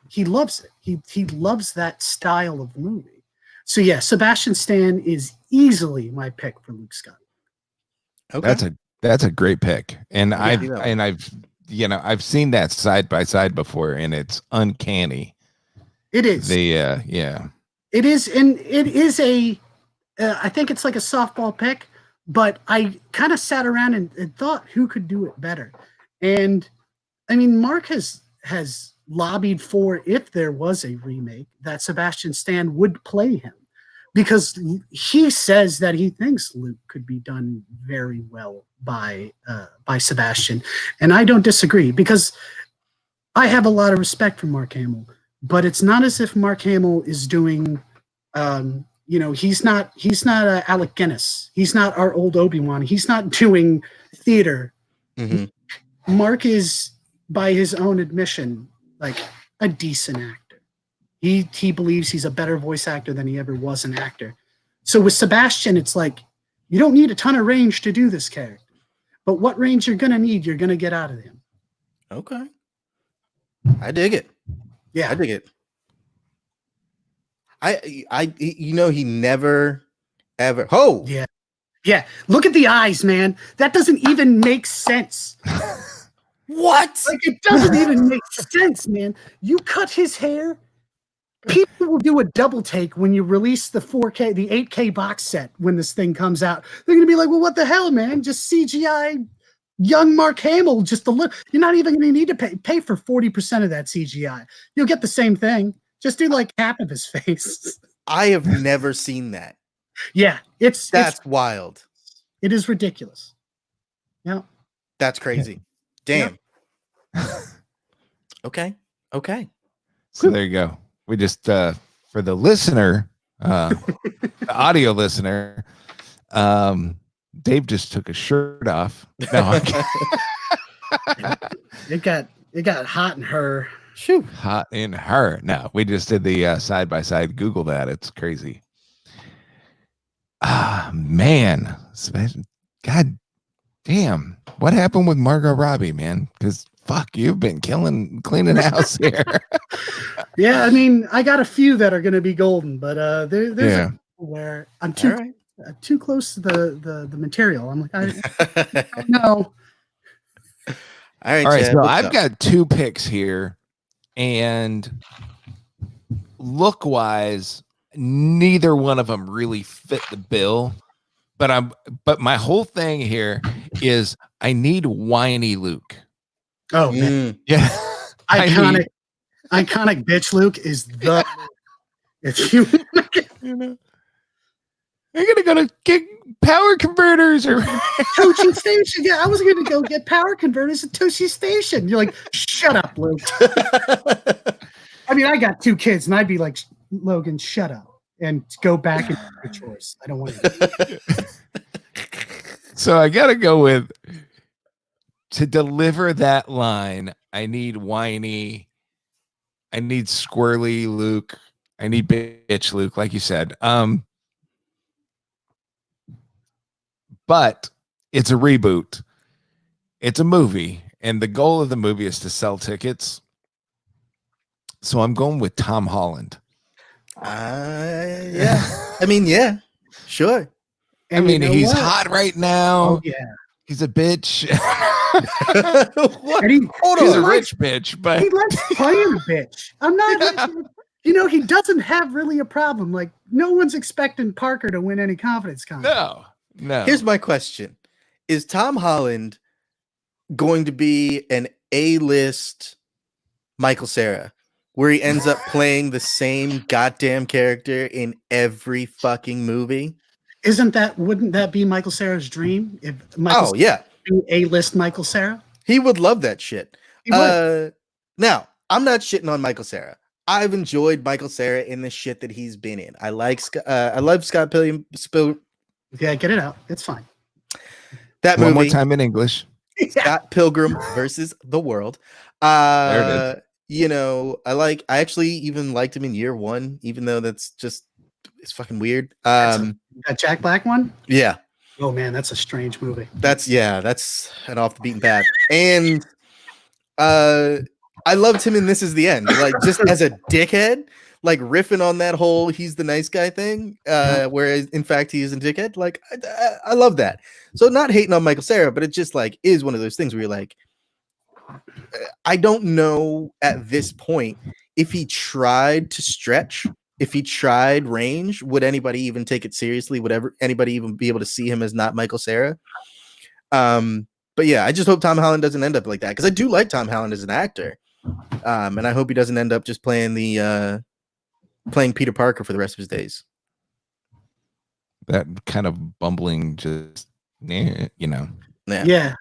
he loves it. He loves that style of movie. So yeah, Sebastian Stan is easily my pick for Luke Skywalker. Okay. That's a great pick. And Yeah, I've seen that side by side before, and it's uncanny. It is. Yeah. It is, and it is I think it's like a softball pick, but I kind of sat around and thought who could do it better. And I mean, Mark has lobbied for, if there was a remake, that Sebastian Stan would play him, because he says that he thinks Luke could be done very well by Sebastian. And I don't disagree, because I have a lot of respect for Mark Hamill, but it's not as if Mark Hamill is doing, he's not Alec Guinness. He's not our old Obi-Wan. He's not doing theater. Mm-hmm. Mark is, by his own admission, like a decent actor. He believes he's a better voice actor than he ever was an actor. So with Sebastian, it's like, you don't need a ton of range to do this character, but what range you're going to need, you're going to get out of him. Okay. I dig it. Yeah. I dig it. He never ever. Oh, yeah. Yeah. Look at the eyes, man. That doesn't even make sense. What? Like, it doesn't even make sense, man. You cut his hair. People will do a double take when you release the 4K, the 8K box set when this thing comes out. They're going to be like, well, what the hell, man? Just CGI young Mark Hamill. Just a little. You're not even going to need to pay for 40% of that CGI. You'll get the same thing. Just do like half of his face. I have never seen that. Yeah, that's wild. It is ridiculous. Yeah. That's crazy. Damn. Yeah. Okay. So there you go. We just for the listener, the audio listener, Dave just took his shirt off. No, it got hot in her. Shoo. Hot in her. No, we just did the side by side. Google that. It's crazy. Man, God damn, what happened with Margot Robbie, man? Because fuck, you've been cleaning house here. Yeah, I mean, I got a few that are going to be golden, but there's a where I'm too close to the material. I'm like, I don't know. All right, Chad, so I've got two picks here, and look wise, neither one of them really fit the bill. But my whole thing here is I need whiny Luke. Oh man. Yeah. Iconic bitch Luke is the if you know, I'm gonna go to get power converters or Toshi Station. Yeah, I was gonna go get power converters at Toshi Station. You're like, shut up, Luke. I mean, I got 2 kids, and I'd be like, Logan, shut up and go back and do your chores. I don't want to. So I gotta go with, to deliver that line, I need whiny, I need squirrely Luke, I need bitch Luke, like you said. But it's a reboot. It's a movie. and the goal of the movie is to sell tickets. So I'm going with Tom Holland. Yeah. I mean, yeah, sure. And I mean, you know he's what? hot right now. Oh yeah. He's a bitch. What? And he, Hold He's on. a rich bitch, but he likes playing a bitch. I'm not. You know, he doesn't have really a problem. Like, no one's expecting Parker to win any confidence contest. no. Here's my question: is Tom Holland going to be an A-list Michael Cera, where he ends up playing the same goddamn character in every fucking movie? Wouldn't that be Michael Cera's dream? If Michael Oh yeah, A-list Michael Cera? he would love that shit. He would. Now, I'm not shitting on Michael Cera. I've enjoyed Michael Cera in the shit that he's been in. I love Scott Pilgrim. Yeah, get it out. It's fine. That One movie, more time in English. Scott Pilgrim versus the World. There it is. You know, I actually even liked him in Year One, even though it's fucking weird. That Jack Black one? Yeah, Oh man, that's a strange movie. that's an off the beaten path. And I loved him in This Is the End, like just as a dickhead, like riffing on that whole he's the nice guy thing, whereas in fact he is a dickhead. Like I love that. So not hating on Michael Cera, but it just like is one of those things where you're like, I don't know at this point if he tried to stretch, if he tried range, would anybody even take it seriously? Would anybody even be able to see him as not Michael Cera? But yeah, I just hope Tom Holland doesn't end up like that, because I do like Tom Holland as an actor, and I hope he doesn't end up just playing Peter Parker for the rest of his days. That kind of bumbling, just you know. Yeah.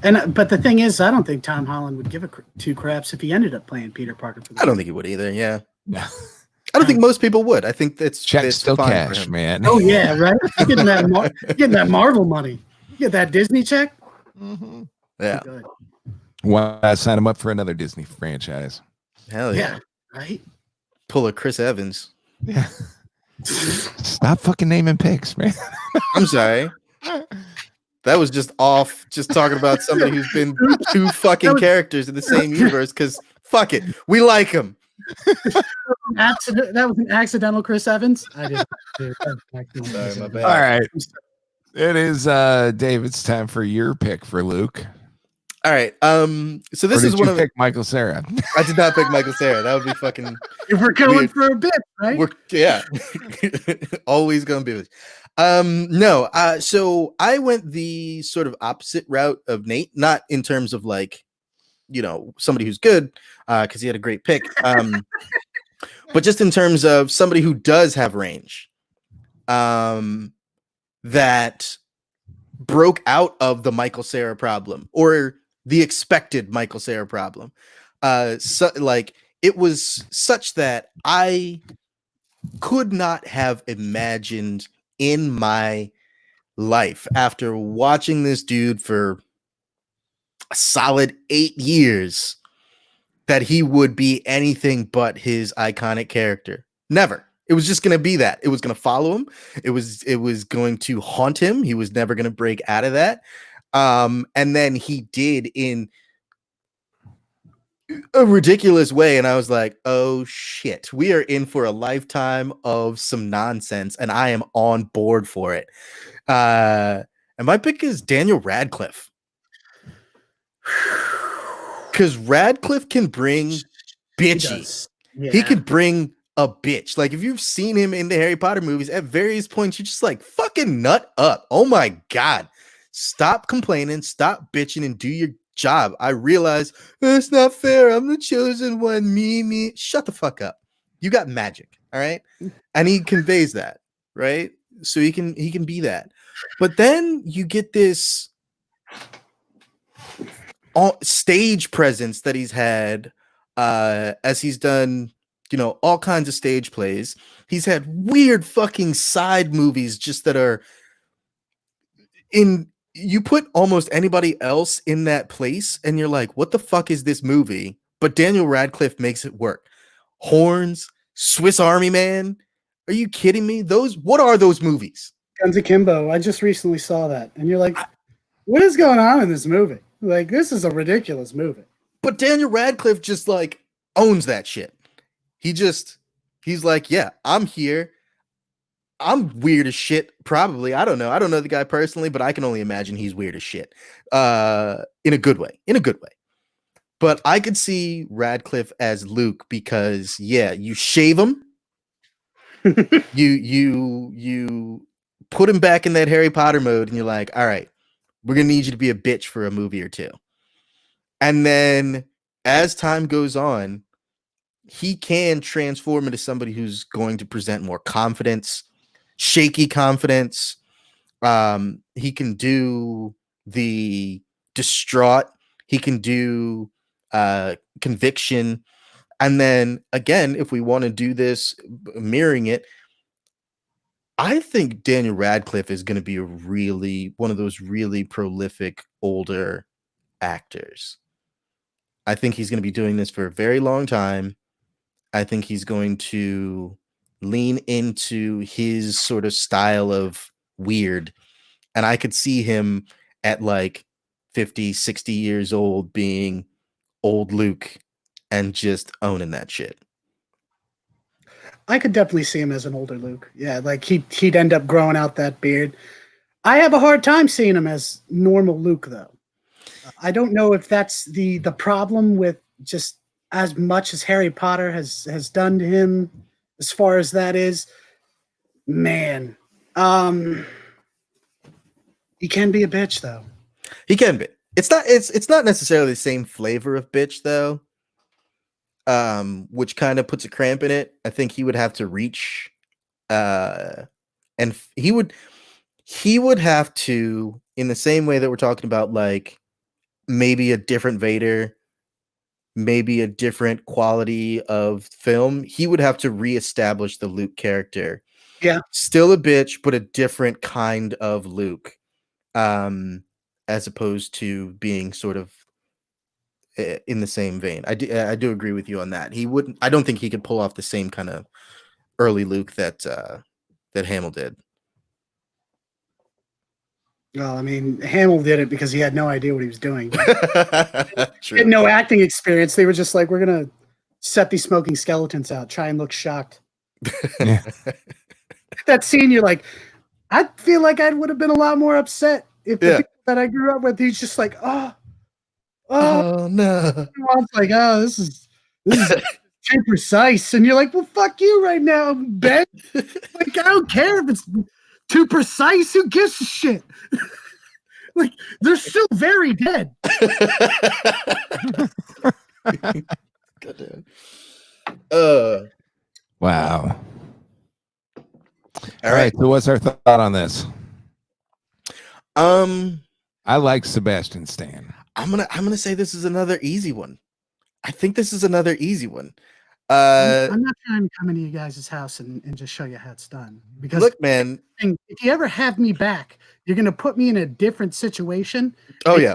And but the thing is, I don't think Tom Holland would give two craps if he ended up playing Peter Parker. I don't think he would either. Yeah, Yeah. I don't think most people would. I think that's Still fine for cash, him. man. Oh yeah, right. You're getting that Marvel money. You get that Disney check. Mm-hmm. Yeah, Good. Why sign him up for another Disney franchise? hell yeah. Right. Pull a Chris Evans. Yeah. Stop fucking naming picks, man. I'm sorry. That was just off, just talking about somebody who's been two fucking characters in the same universe, because fuck it. We like him. That was an accidental Chris Evans. I didn't. Sorry, my bad. All right. It is Dave, it's time for your pick for Luke. All right. So this Or is did one you of pick Michael Cera. I did not pick Michael Cera. That would be fucking We're going Weird. for a bit, right? yeah. Always gonna be with no, so I went the sort of opposite route of Nate, not in terms of like, you know, somebody who's good, because he had a great pick. But just in terms of somebody who does have range. That broke out of the Michael Cera problem, or the expected Michael Cera problem. So like it was such that I could not have imagined in my life, after watching this dude for a solid 8 years, that he would be anything but his iconic character. Never. It was just going to be that. It was going to follow him. It was going to haunt him. He was never going to break out of that. And then he did in a ridiculous way. And I was like, oh shit, we are in for a lifetime of some nonsense, and I am on board for it. And my pick is Daniel Radcliffe. Because Radcliffe can bring bitchy. He could bring a bitch. Like, if you've seen him in the Harry Potter movies, at various points, you're just like, fucking nut up. Oh my God. Stop complaining, stop bitching, and do your job. I realize it's not fair. I'm the chosen one. Me. Shut the fuck up. You got magic. All right. And he conveys that, right? So he can be that. But then you get this stage presence that he's had as he's done, you know, all kinds of stage plays. He's had weird fucking side movies just that are in, you put almost anybody else in that place and you're like, what the fuck is this movie? But Daniel Radcliffe makes it work. Horns, Swiss Army Man. Are you kidding me? What are those movies? Guns Akimbo. I just recently saw that. And you're like, what is going on in this movie? Like, this is a ridiculous movie. But Daniel Radcliffe just like owns that shit. He's like, yeah, I'm here. I'm weird as shit, probably. I don't know. I don't know the guy personally, but I can only imagine he's weird as shit. In a good way. In a good way. But I could see Radcliffe as Luke because, yeah, you shave him. you put him back in that Harry Potter mode, and you're like, all right, we're gonna need you to be a bitch for a movie or two. And then as time goes on, he can transform into somebody who's going to present more confidence, shaky confidence. He can do the distraught, he can do conviction. And then again, if we want to do this, mirroring it, I think Daniel Radcliffe is going to be one of those really prolific older actors. I think he's going to be doing this for a very long time. I think he's going to lean into his sort of style of weird. And I could see him at like 50, 60 years old being old Luke and just owning that shit. I could definitely see him as an older Luke. Yeah, like he'd end up growing out that beard. I have a hard time seeing him as normal Luke, though. I don't know if that's the problem with just as much as Harry Potter has done to him, as far as that is. Man, he can be a bitch, though. He can be. It's not necessarily the same flavor of bitch, though. Which kind of puts a cramp in it. I think he would have to reach, and he would have to, in the same way that we're talking about, like maybe a different Vader, maybe a different quality of film. He would have to reestablish the Luke character. Yeah, still a bitch, but a different kind of Luke, as opposed to being sort of in the same vein. I do agree with you on that. I don't think he could pull off the same kind of early Luke that Hamill did. Well, I mean, Hamill did it because he had no idea what he was doing. True. He had no acting experience. They were just like, we're gonna set these smoking skeletons out, try and look shocked. Yeah. That scene, you're like, I feel like I would have been a lot more upset if the people that I grew up with, he's just like, oh no. It's like, oh, this is too precise. And you're like, well, fuck you right now, Ben. Like, I don't care if it's too precise. Who gives a shit? Like, they're still very dead. Goddamn. Wow. All right. So what's our thought on this? I like Sebastian Stan. I'm gonna say this is another easy one. I think this is another easy one. I'm not trying to come into you guys' house and just show you how it's done. Because look, man, if you ever have me back, you're gonna put me in a different situation. Oh yeah,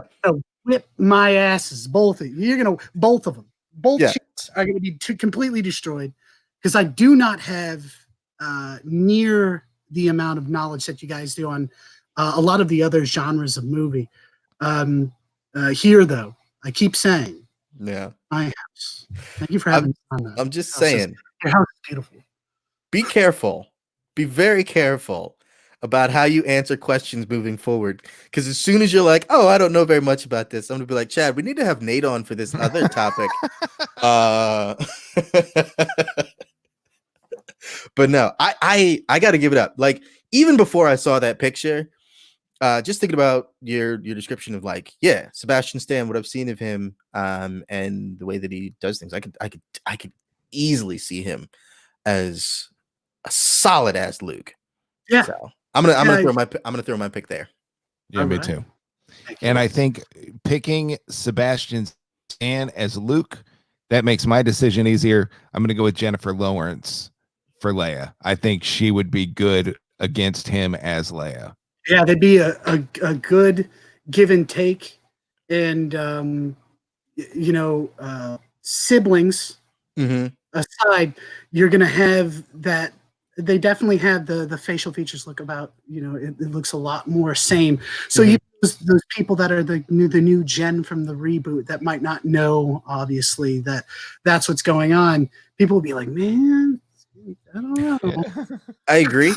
whip my asses, both of you. You're gonna both of them. Both ships are gonna be completely destroyed because I do not have near the amount of knowledge that you guys do on a lot of the other genres of movie. Here, though, I keep saying, yeah, my house. Thank you for having me on that. I'm just saying, your house is beautiful. Be careful. Be very careful about how you answer questions moving forward. Because as soon as you're like, oh, I don't know very much about this, I'm gonna be like, Chad, we need to have Nate on for this other topic. But no, I got to give it up. Like, even before I saw that picture, just thinking about your description of like, yeah, Sebastian Stan, what I've seen of him, and the way that he does things, I could easily see him as a solid ass Luke. Yeah. So I'm gonna throw my pick there. Yeah, me too. And I think picking Sebastian Stan as Luke, that makes my decision easier. I'm gonna go with Jennifer Lawrence for Leia. I think she would be good against him as Leia. Yeah, they'd be a good give and take, and siblings aside, you're gonna have that. They definitely have the facial features look about. It looks a lot more same. So you those people that are the new gen from the reboot that might not know, obviously, that's what's going on. People will be like, man, I don't know. I agree.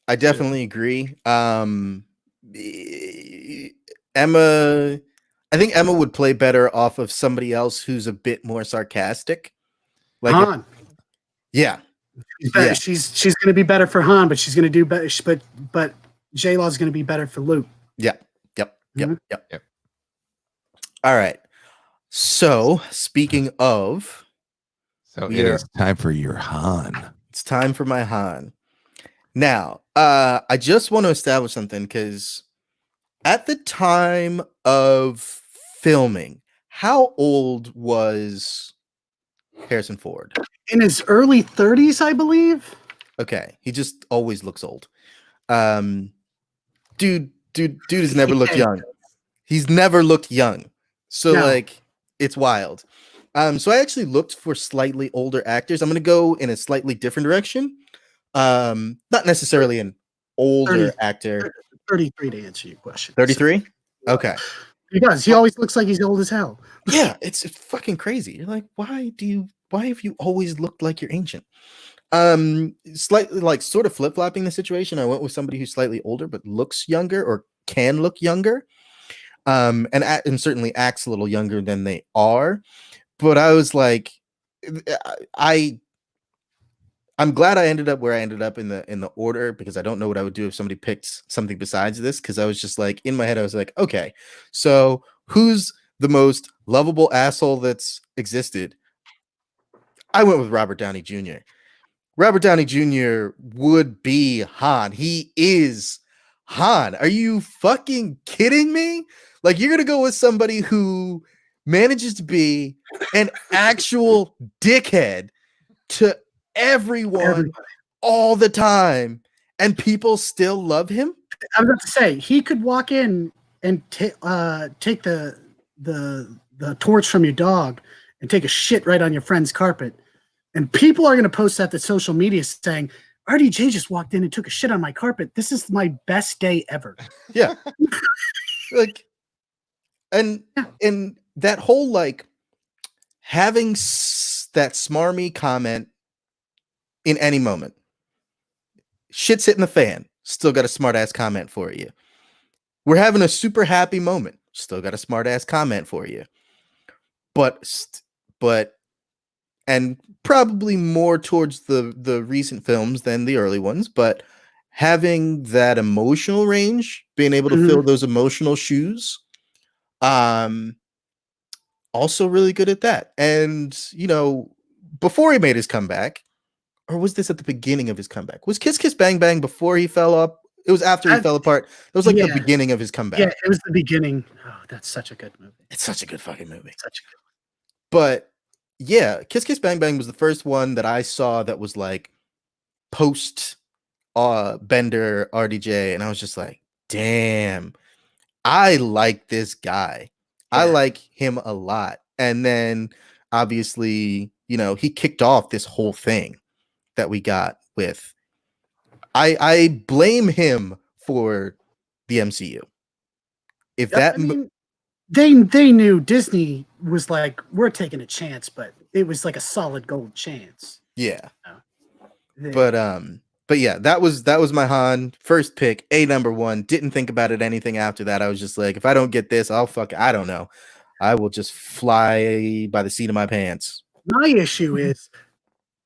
I definitely agree. Emma, I think Emma would play better off of somebody else who's a bit more sarcastic. Like, Han. Yeah. She's going to be better for Han, but she's going to do better. But J-Law is going to be better for Luke. Yep. All right. So speaking of, it is time for your Han. It's time for my Han. Now, I just want to establish something because at the time of filming, how old was Harrison Ford? In his early 30s, I believe. Okay, he just always looks old. Dude has never looked young. He's never looked young. So like, it's wild. So I actually looked for slightly older actors. I'm gonna go in a slightly different direction. Not necessarily an older actor. 33 to answer your question. 33? Okay. He does. He always looks like he's old as hell. Yeah, it's fucking crazy. You're like, why have you always looked like you're ancient? Slightly like sort of flip-flopping the situation. I went with somebody who's slightly older but looks younger or can look younger. And certainly acts a little younger than they are. But I was like, I'm glad I ended up where I ended up in the order, because I don't know what I would do if somebody picked something besides this. Because I was just like, in my head, I was like, okay, so who's the most lovable asshole that's existed? I went with Robert Downey Jr. Robert Downey Jr. would be Han. He is Han. Are you fucking kidding me? Like, you're gonna go with somebody who manages to be an actual dickhead to everyone all the time, and people still love him? I was about to say, he could walk in and take the torch from your dog and take a shit right on your friend's carpet, and people are going to post that to social media saying, RDJ just walked in and took a shit on my carpet. This is my best day ever. Yeah. Like, and that whole, like, having that smarmy comment in any moment, shit's hitting the fan, still got a smart ass comment for you. We're having a super happy moment, still got a smart ass comment for you. But and probably more towards the recent films than the early ones, but having that emotional range, being able to fill those emotional shoes, also really good at that. And, you know, before he made his comeback, or was this at the beginning of his comeback? Was Kiss Kiss Bang Bang before he fell up? It was after he fell apart. It was like the beginning of his comeback. Yeah, it was the beginning. Oh, that's such a good movie. It's such a good fucking movie. Such a good one. But yeah, Kiss Kiss Bang Bang was the first one that I saw that was like post Bender RDJ, and I was just like, damn, I like this guy. Yeah. I like him a lot. And then obviously, you know, he kicked off this whole thing that we got with. I blame him for the MCU. If that, I mean, they knew Disney was like, we're taking a chance, but it was like a solid gold chance. Yeah. But yeah, that was my Han first pick, number one. Didn't think about it anything after that. I was just like, if I don't get this, I don't know. I will just fly by the seat of my pants. My issue is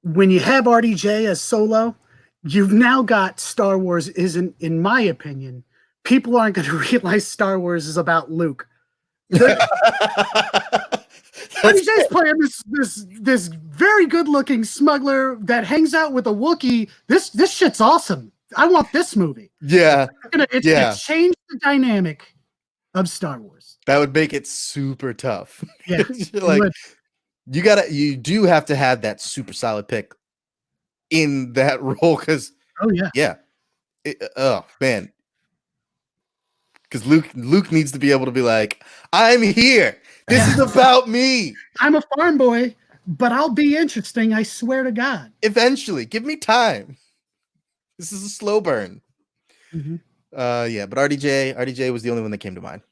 when you have RDJ as Solo, you've now got Star Wars isn't, in my opinion, people aren't going to realize Star Wars is about Luke. RDJ's playing this very good looking smuggler that hangs out with a Wookiee. This shit's awesome. I want this movie. Yeah. It's gonna change the dynamic of Star Wars. That would make it super tough. Yeah. Like, you do have to have that super solid pick in that role, because oh man, because Luke needs to be able to be like, I'm here, this is about me, I'm a farm boy, but I'll be interesting, I swear to God. Eventually, give me time, this is a slow burn. Yeah, but RDJ was the only one that came to mind.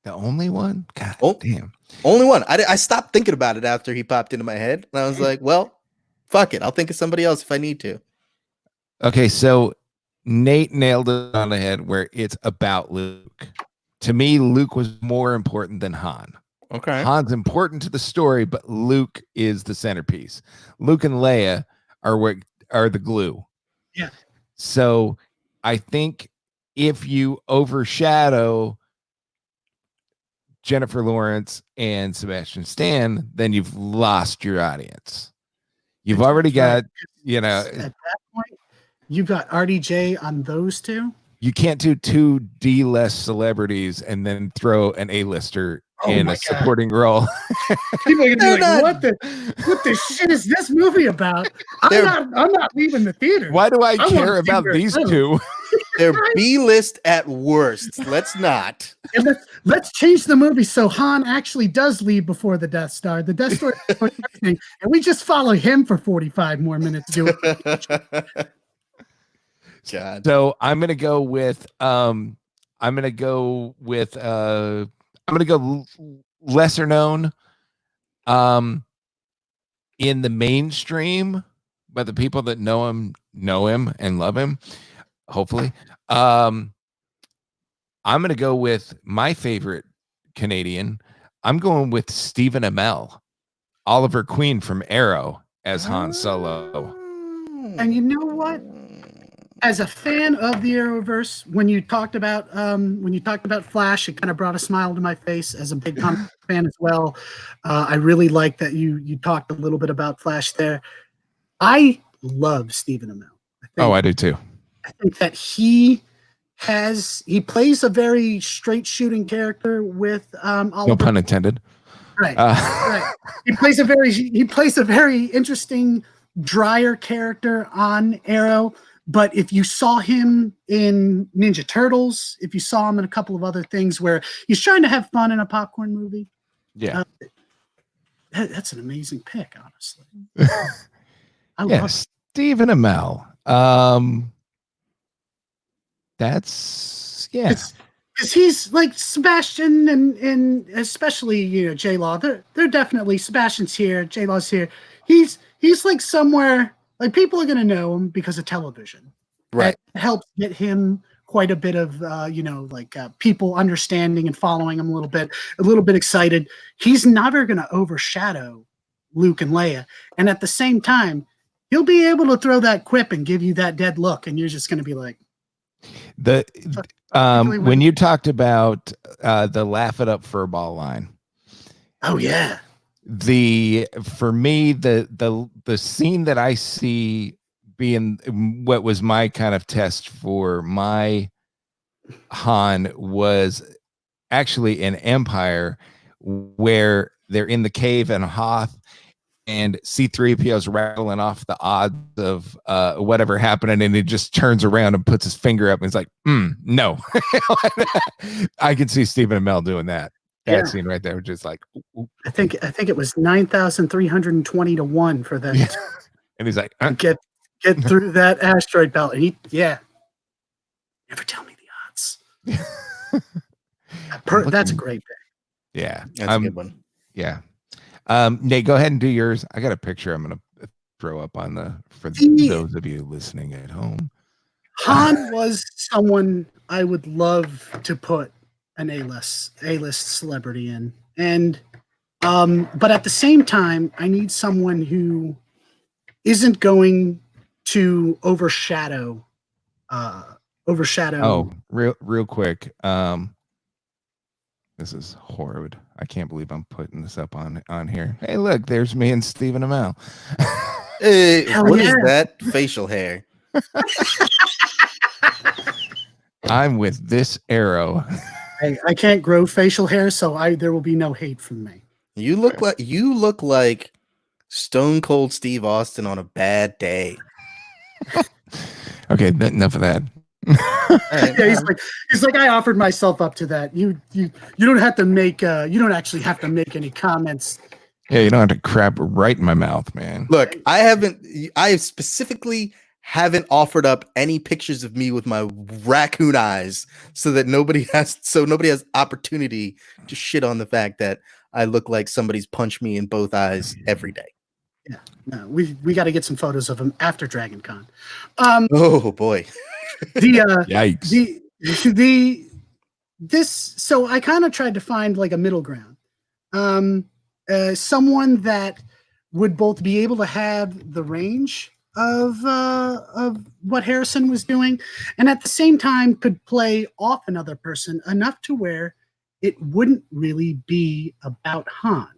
The only one? God Oh. damn. Only one. I stopped thinking about it after he popped into my head, and I was like, well, fuck it. I'll think of somebody else if I need to. Okay, so Nate nailed it on the head where it's about Luke. To me, Luke was more important than Han. Okay. Han's important to the story, but Luke is the centerpiece. Luke and Leia are the glue. Yeah. So I think if you overshadow Jennifer Lawrence and Sebastian Stan, then you've lost your audience. You've already got, At that point, you've got RDJ on those two. you can't do two D-list celebrities and then throw an A-lister in a supporting role. People are gonna be like, what the shit is this movie about? I'm not leaving the theater. Why do I care wanna see about where it these goes. two? They're B-list at worst. Let's not. And let's change the movie so Han actually does leave before the Death Star. The Death Star, and we just follow him for 45 more minutes doing it. God. So I'm gonna go lesser known in the mainstream, but the people that know him and love him, hopefully. I'm gonna go with my favorite Canadian. I'm going with Stephen Amell, Oliver Queen from Arrow as Han Solo. And you know what? As a fan of the Arrowverse, when you talked about Flash, it kind of brought a smile to my face. As a big comic fan as well, I really like that you talked a little bit about Flash there. I love Stephen Amell. I do too. I think that he plays a very straight shooting character with Oliver. No pun intended. Right. Right. He plays a very interesting, drier character on Arrow. But if you saw him in Ninja Turtles, if you saw him in a couple of other things where he's trying to have fun in a popcorn movie, yeah, that's an amazing pick, honestly. I yeah, love Stephen Amell. That's because he's like Sebastian and especially J-Law. They're definitely Sebastian's here, J-Law's here. He's like somewhere. Like people are going to know him because of television. Right. That helps get him quite a bit of, people understanding and following him a little bit excited. He's never going to overshadow Luke and Leia. And at the same time, he'll be able to throw that quip and give you that dead look. And you're just going to be like, when you talked about the laugh it up for a ball line. Oh yeah. For me, the scene that I see being what was my kind of test for my Han was actually in Empire, where they're in the cave and Hoth and C-3PO's rattling off the odds of whatever happening, and he just turns around and puts his finger up and he's like, no. I can see Stephen Amell doing that. That scene right there, just like ooh. I think it was 9,320 to 1 for that. Yeah. And he's like, get through that asteroid belt. And never tell me the odds. That's a great pick. Yeah, That's a good one. Yeah. Nate, go ahead and do yours. I got a picture I'm gonna throw up for those of you listening at home. Han was someone I would love to put an A-list celebrity in, and but at the same time, I need someone who isn't going to overshadow. Oh, real quick. This is horrid. I can't believe I'm putting this up on here. Hey, look, there's me and Stephen Amell. Hey, what is yeah. that facial hair? I'm with this arrow. I can't grow facial hair, so there will be no hate from me. You look like Stone Cold Steve Austin on a bad day. Okay, enough of that. Yeah, he's like I offered myself up to that. You don't have to make you don't actually have to make any comments. Yeah, you don't have to crap right in my mouth, man. Look, I specifically haven't offered up any pictures of me with my raccoon eyes so that nobody has opportunity to shit on the fact that I look like somebody's punched me in both eyes every day. Yeah, no, we got to get some photos of him after Dragon Con. Oh boy. Yikes. So I kind of tried to find like a middle ground. Someone that would both be able to have the range of what Harrison was doing, and at the same time could play off another person enough to where it wouldn't really be about Han,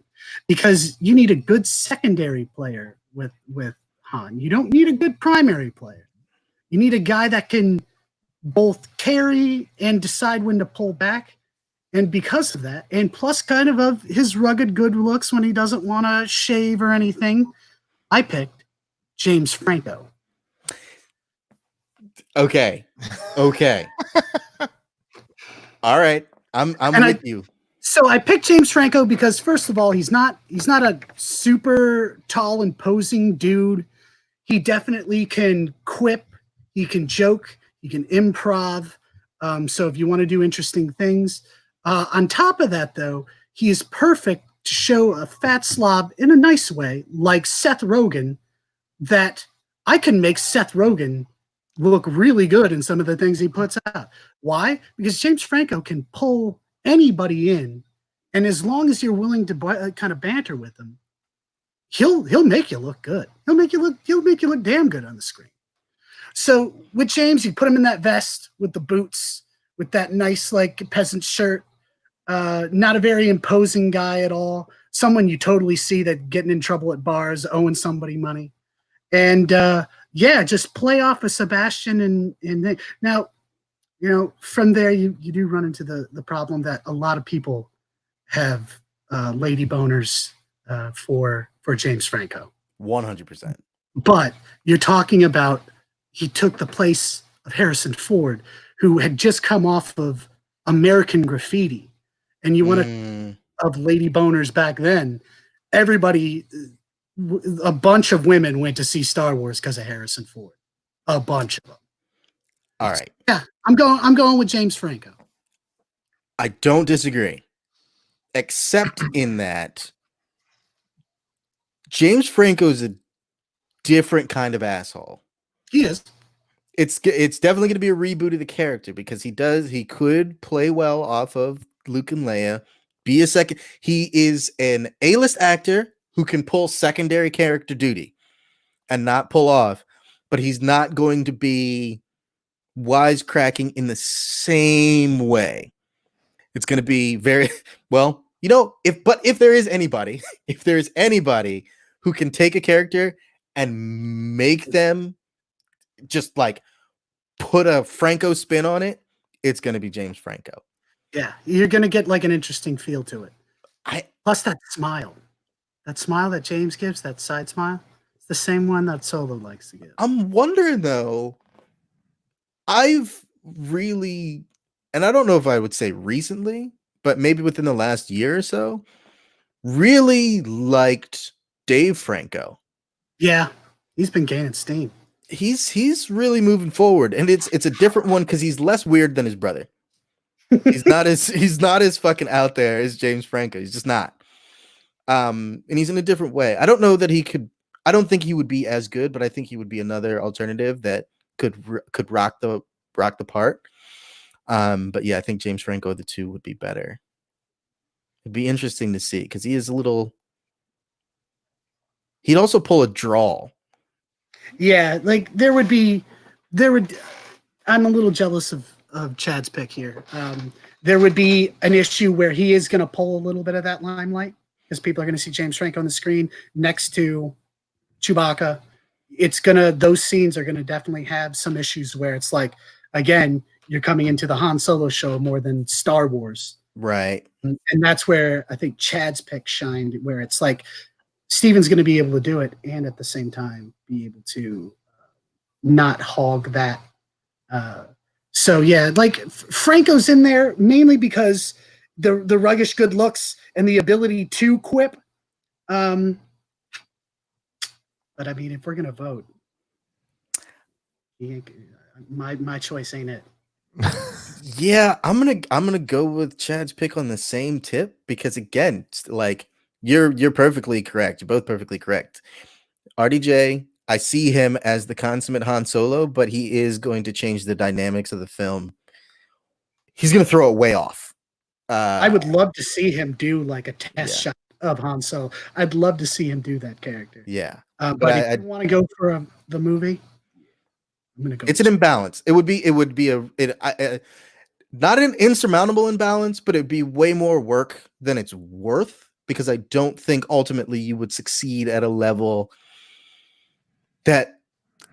because you need a good secondary player with Han. You don't need a good primary player. You need a guy that can both carry and decide when to pull back. And because of that, and plus kind of his rugged good looks when he doesn't want to shave or anything, I picked James Franco. Okay. All right. I'm with you. So I picked James Franco because, first of all, he's not a super tall, imposing dude. He definitely can quip. He can joke. He can improv. So if you want to do interesting things. On top of that, though, he is perfect to show a fat slob in a nice way, like Seth Rogen, that I can make Seth Rogen look really good in some of the things he puts out. Why? Because James Franco can pull anybody in, and as long as you're willing to kind of banter with him, he'll make you look good. He'll make you look damn good on the screen. So with James, you put him in that vest with the boots, with that nice like peasant shirt. Not a very imposing guy at all. Someone you totally see that getting in trouble at bars, owing somebody money. And just play off of Sebastian and now, from there you do run into the problem that a lot of people have lady boners for James Franco. 100%. But you're talking about he took the place of Harrison Ford, who had just come off of American Graffiti. And you want to of lady boners back then, everybody, a bunch of women went to see Star Wars because of Harrison Ford. A bunch of them. All right. Yeah, I'm going with James Franco. I don't disagree, except in that James Franco is a different kind of asshole. He is. It's definitely going to be a reboot of the character because he could play well off of Luke and Leia, be a second. He is an A-list actor who can pull secondary character duty and not pull off, but he's not going to be wisecracking in the same way. It's going to be very well, if there is anybody who can take a character and make them just like put a Franco spin on it, it's going to be James Franco. Yeah, you're going to get like an interesting feel to it. Plus that smile that James gives, that side smile, it's the same one that Solo likes to give. I'm wondering though, I've really, and I don't know if I would say recently, but maybe within the last year or so, really liked Dave Franco. Yeah, he's been gaining steam. He's really moving forward, and it's a different one because he's less weird than his brother. He's not as fucking out there as James Franco. He's just not. And he's in a different way. I don't know that I don't think he would be as good, but I think he would be another alternative that could rock the part. But yeah, I think James Franco, the two would be better. It'd be interesting to see because he is he'd also pull a drawl. Yeah, like I'm a little jealous of Chad's pick here. There would be an issue where he is going to pull a little bit of that limelight because people are going to see James Franco on the screen next to Chewbacca. Those scenes are going to definitely have some issues where it's like, again, you're coming into the Han Solo show more than Star Wars. Right. And that's where I think Chad's pick shined, where it's like Steven's going to be able to do it and at the same time be able to not hog that. So yeah, like Franco's in there mainly because the ruggish good looks and the ability to quip. But I mean, if we're going to vote, My choice ain't it. Yeah, I'm gonna go with Chad's pick on the same tip because again, like you're perfectly correct. You're both perfectly correct. RDJ, I see him as the consummate Han Solo, but he is going to change the dynamics of the film. He's gonna throw it way off. I would love to see him do like a test Yeah. shot of Han Solo. I'd love to see him do that character. Yeah, But if you want to go for the movie, I'm gonna go. It's an imbalance. It would be not an insurmountable imbalance, but it'd be way more work than it's worth because I don't think ultimately you would succeed at a level that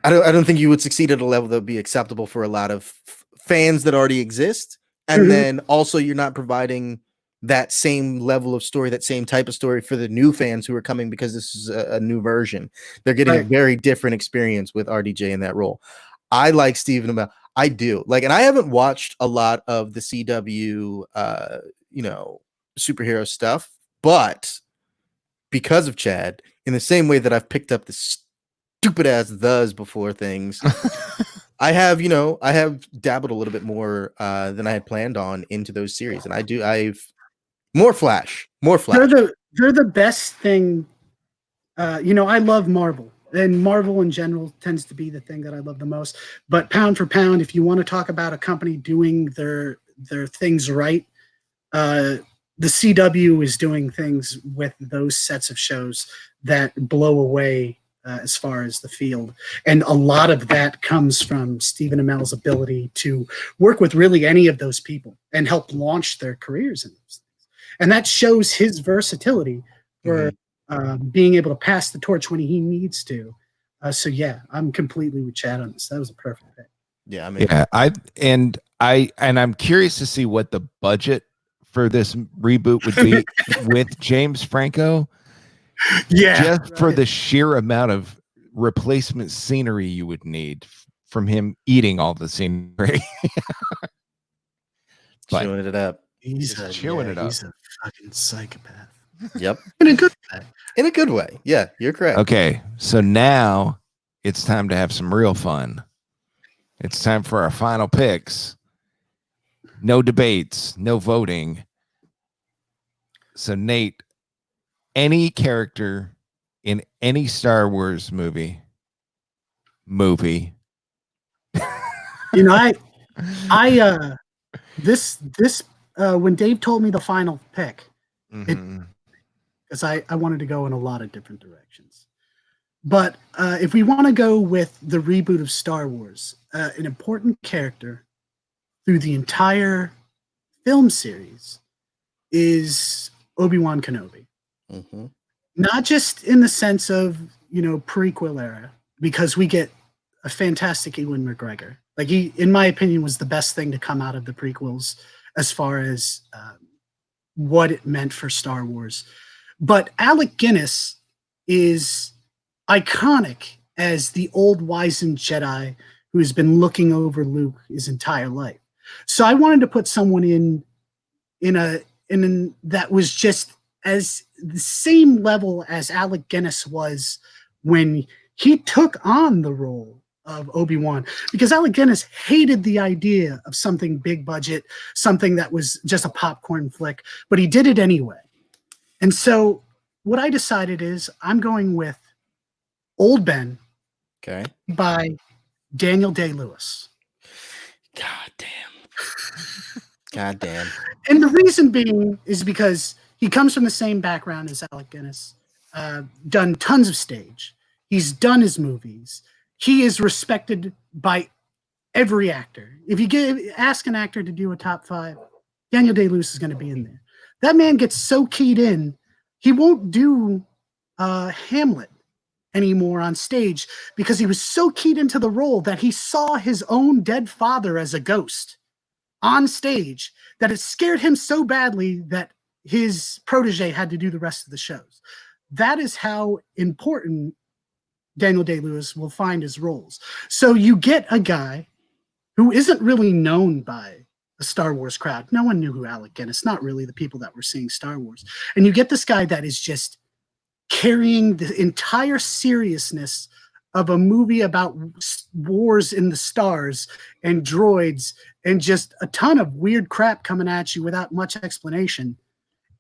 I don't think you would succeed at a level that would be acceptable for a lot of fans that already exist. And then also you're not providing that same level of story, that same type of story for the new fans who are coming because this is a new version. They're getting a very different experience with RDJ in that role. I like Stephen Amell. I do like, and I haven't watched a lot of the CW, superhero stuff, but because of Chad, in the same way that I've picked up the stupid ass "thes" before things, I have dabbled a little bit more than I had planned on into those series, and I've more Flash. They're the best thing. I love Marvel. And Marvel in general tends to be the thing that I love the most. But pound for pound, if you want to talk about a company doing their things right, the CW is doing things with those sets of shows that blow away as far as the field. And a lot of that comes from Stephen Amell's ability to work with really any of those people and help launch their careers in those things. And that shows his versatility for being able to pass the torch when he needs to. So yeah, I'm completely with Chad on this. That was a perfect pick. Yeah, I mean, I'm curious to see what the budget for this reboot would be with James Franco. Yeah, just for the sheer amount of replacement scenery you would need from him eating all the scenery. chewing it up. He's chewing it up. He's a fucking psychopath. Yep. In a good way. In a good way. Yeah, you're correct. Okay, so now it's time to have some real fun. It's time for our final picks. No debates, no voting. So Nate, any character in any Star Wars movie. When Dave told me the final pick, because I wanted to go in a lot of different directions. But if we want to go with the reboot of Star Wars, an important character through the entire film series is Obi-Wan Kenobi. Not just in the sense of, prequel era, because we get a fantastic Ewan McGregor. Like he, in my opinion, was the best thing to come out of the prequels as far as what it meant for Star Wars. But Alec Guinness is iconic as the old wizened Jedi who has been looking over Luke his entire life. So I wanted to put someone in that was just as the same level as Alec Guinness was when he took on the role of Obi-Wan, because Alec Guinness hated the idea of something big budget, something that was just a popcorn flick, but he did it anyway. And so what I decided is I'm going with Old Ben by Daniel Day-Lewis. God damn. And the reason being is because he comes from the same background as Alec Guinness, done tons of stage. He's done his movies. He is respected by every actor. If you ask an actor to do a top 5, Daniel Day-Lewis is going to be in there. That man gets so keyed in, he won't do Hamlet anymore on stage because he was so keyed into the role that he saw his own dead father as a ghost on stage that it scared him so badly that his protege had to do the rest of the shows. That is how important Daniel Day-Lewis will find his roles. So you get a guy who isn't really known by the Star Wars crowd. No one knew who Alec Guinness, not really the people that were seeing Star Wars. And you get this guy that is just carrying the entire seriousness of a movie about wars in the stars and droids and just a ton of weird crap coming at you without much explanation.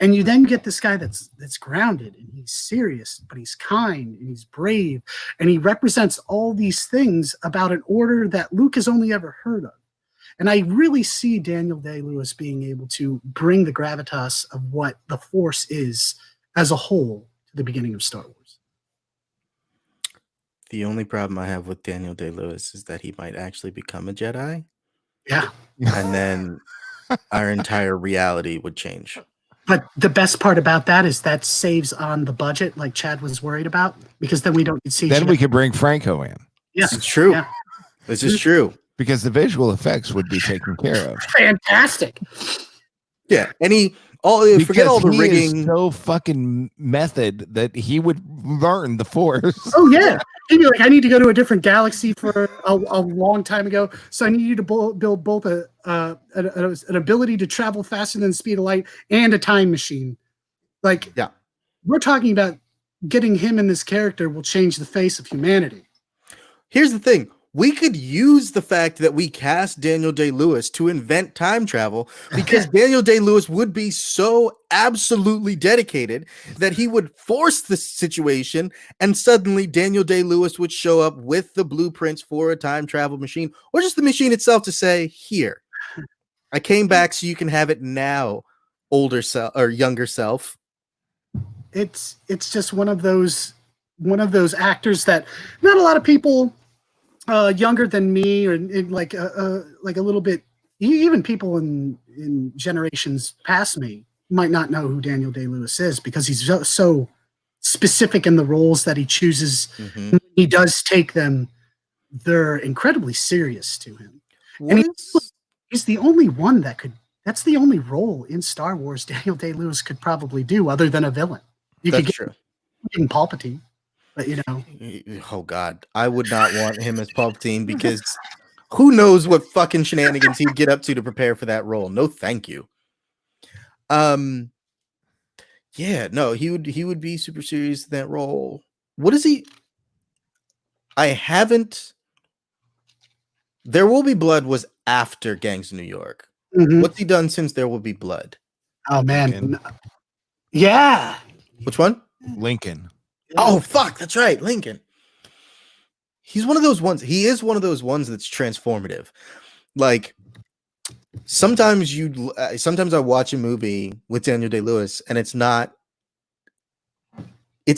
And you then get this guy that's grounded and he's serious, but he's kind and he's brave. And he represents all these things about an order that Luke has only ever heard of. And I really see Daniel Day-Lewis being able to bring the gravitas of what the Force is as a whole to the beginning of Star Wars. The only problem I have with Daniel Day-Lewis is that he might actually become a Jedi. Yeah. And then our entire reality would change. But the best part about that is that saves on the budget, like Chad was worried about, because then we don't see. Then we could bring Franco in. Yeah, it's true. Yeah. This is true. Because the visual effects would be taken care of. Fantastic. Yeah. Forget all the rigging. Is so fucking method that he would learn the Force. Oh yeah. He'd be like, I need to go to a different galaxy for a long time ago. So I need you to build both an ability to travel faster than the speed of light and a time machine. Like, yeah, we're talking about getting him in this character will change the face of humanity. Here's the thing. We could use the fact that we cast Daniel Day-Lewis to invent time travel because Daniel Day-Lewis would be so absolutely dedicated that he would force the situation and suddenly Daniel Day-Lewis would show up with the blueprints for a time travel machine or just the machine itself to say, here, I came back so you can have it now, older self or younger self. It's just one of those actors that not a lot of people younger than me or like a little bit, even people in generations past me might not know who Daniel Day-Lewis is because he's so specific in the roles that he chooses. Mm-hmm. When he does take them, they're incredibly serious to him. And he's the only one that's the only role in Star Wars Daniel Day-Lewis could probably do other than a villain. That's true. Palpatine. But oh God, I would not want him as Palpatine because who knows what fucking shenanigans he'd get up to prepare for that role. No, thank you. Yeah, no, he would be super serious in that role. What is he? I haven't. There Will Be Blood was after Gangs of New York. Mm-hmm. What's he done since There Will Be Blood? Oh man, Lincoln. Yeah. Which one? Lincoln. Oh fuck, that's right, Lincoln. He's one of those ones. He is one of those ones that's transformative. Like sometimes I watch a movie with Daniel Day-Lewis and it's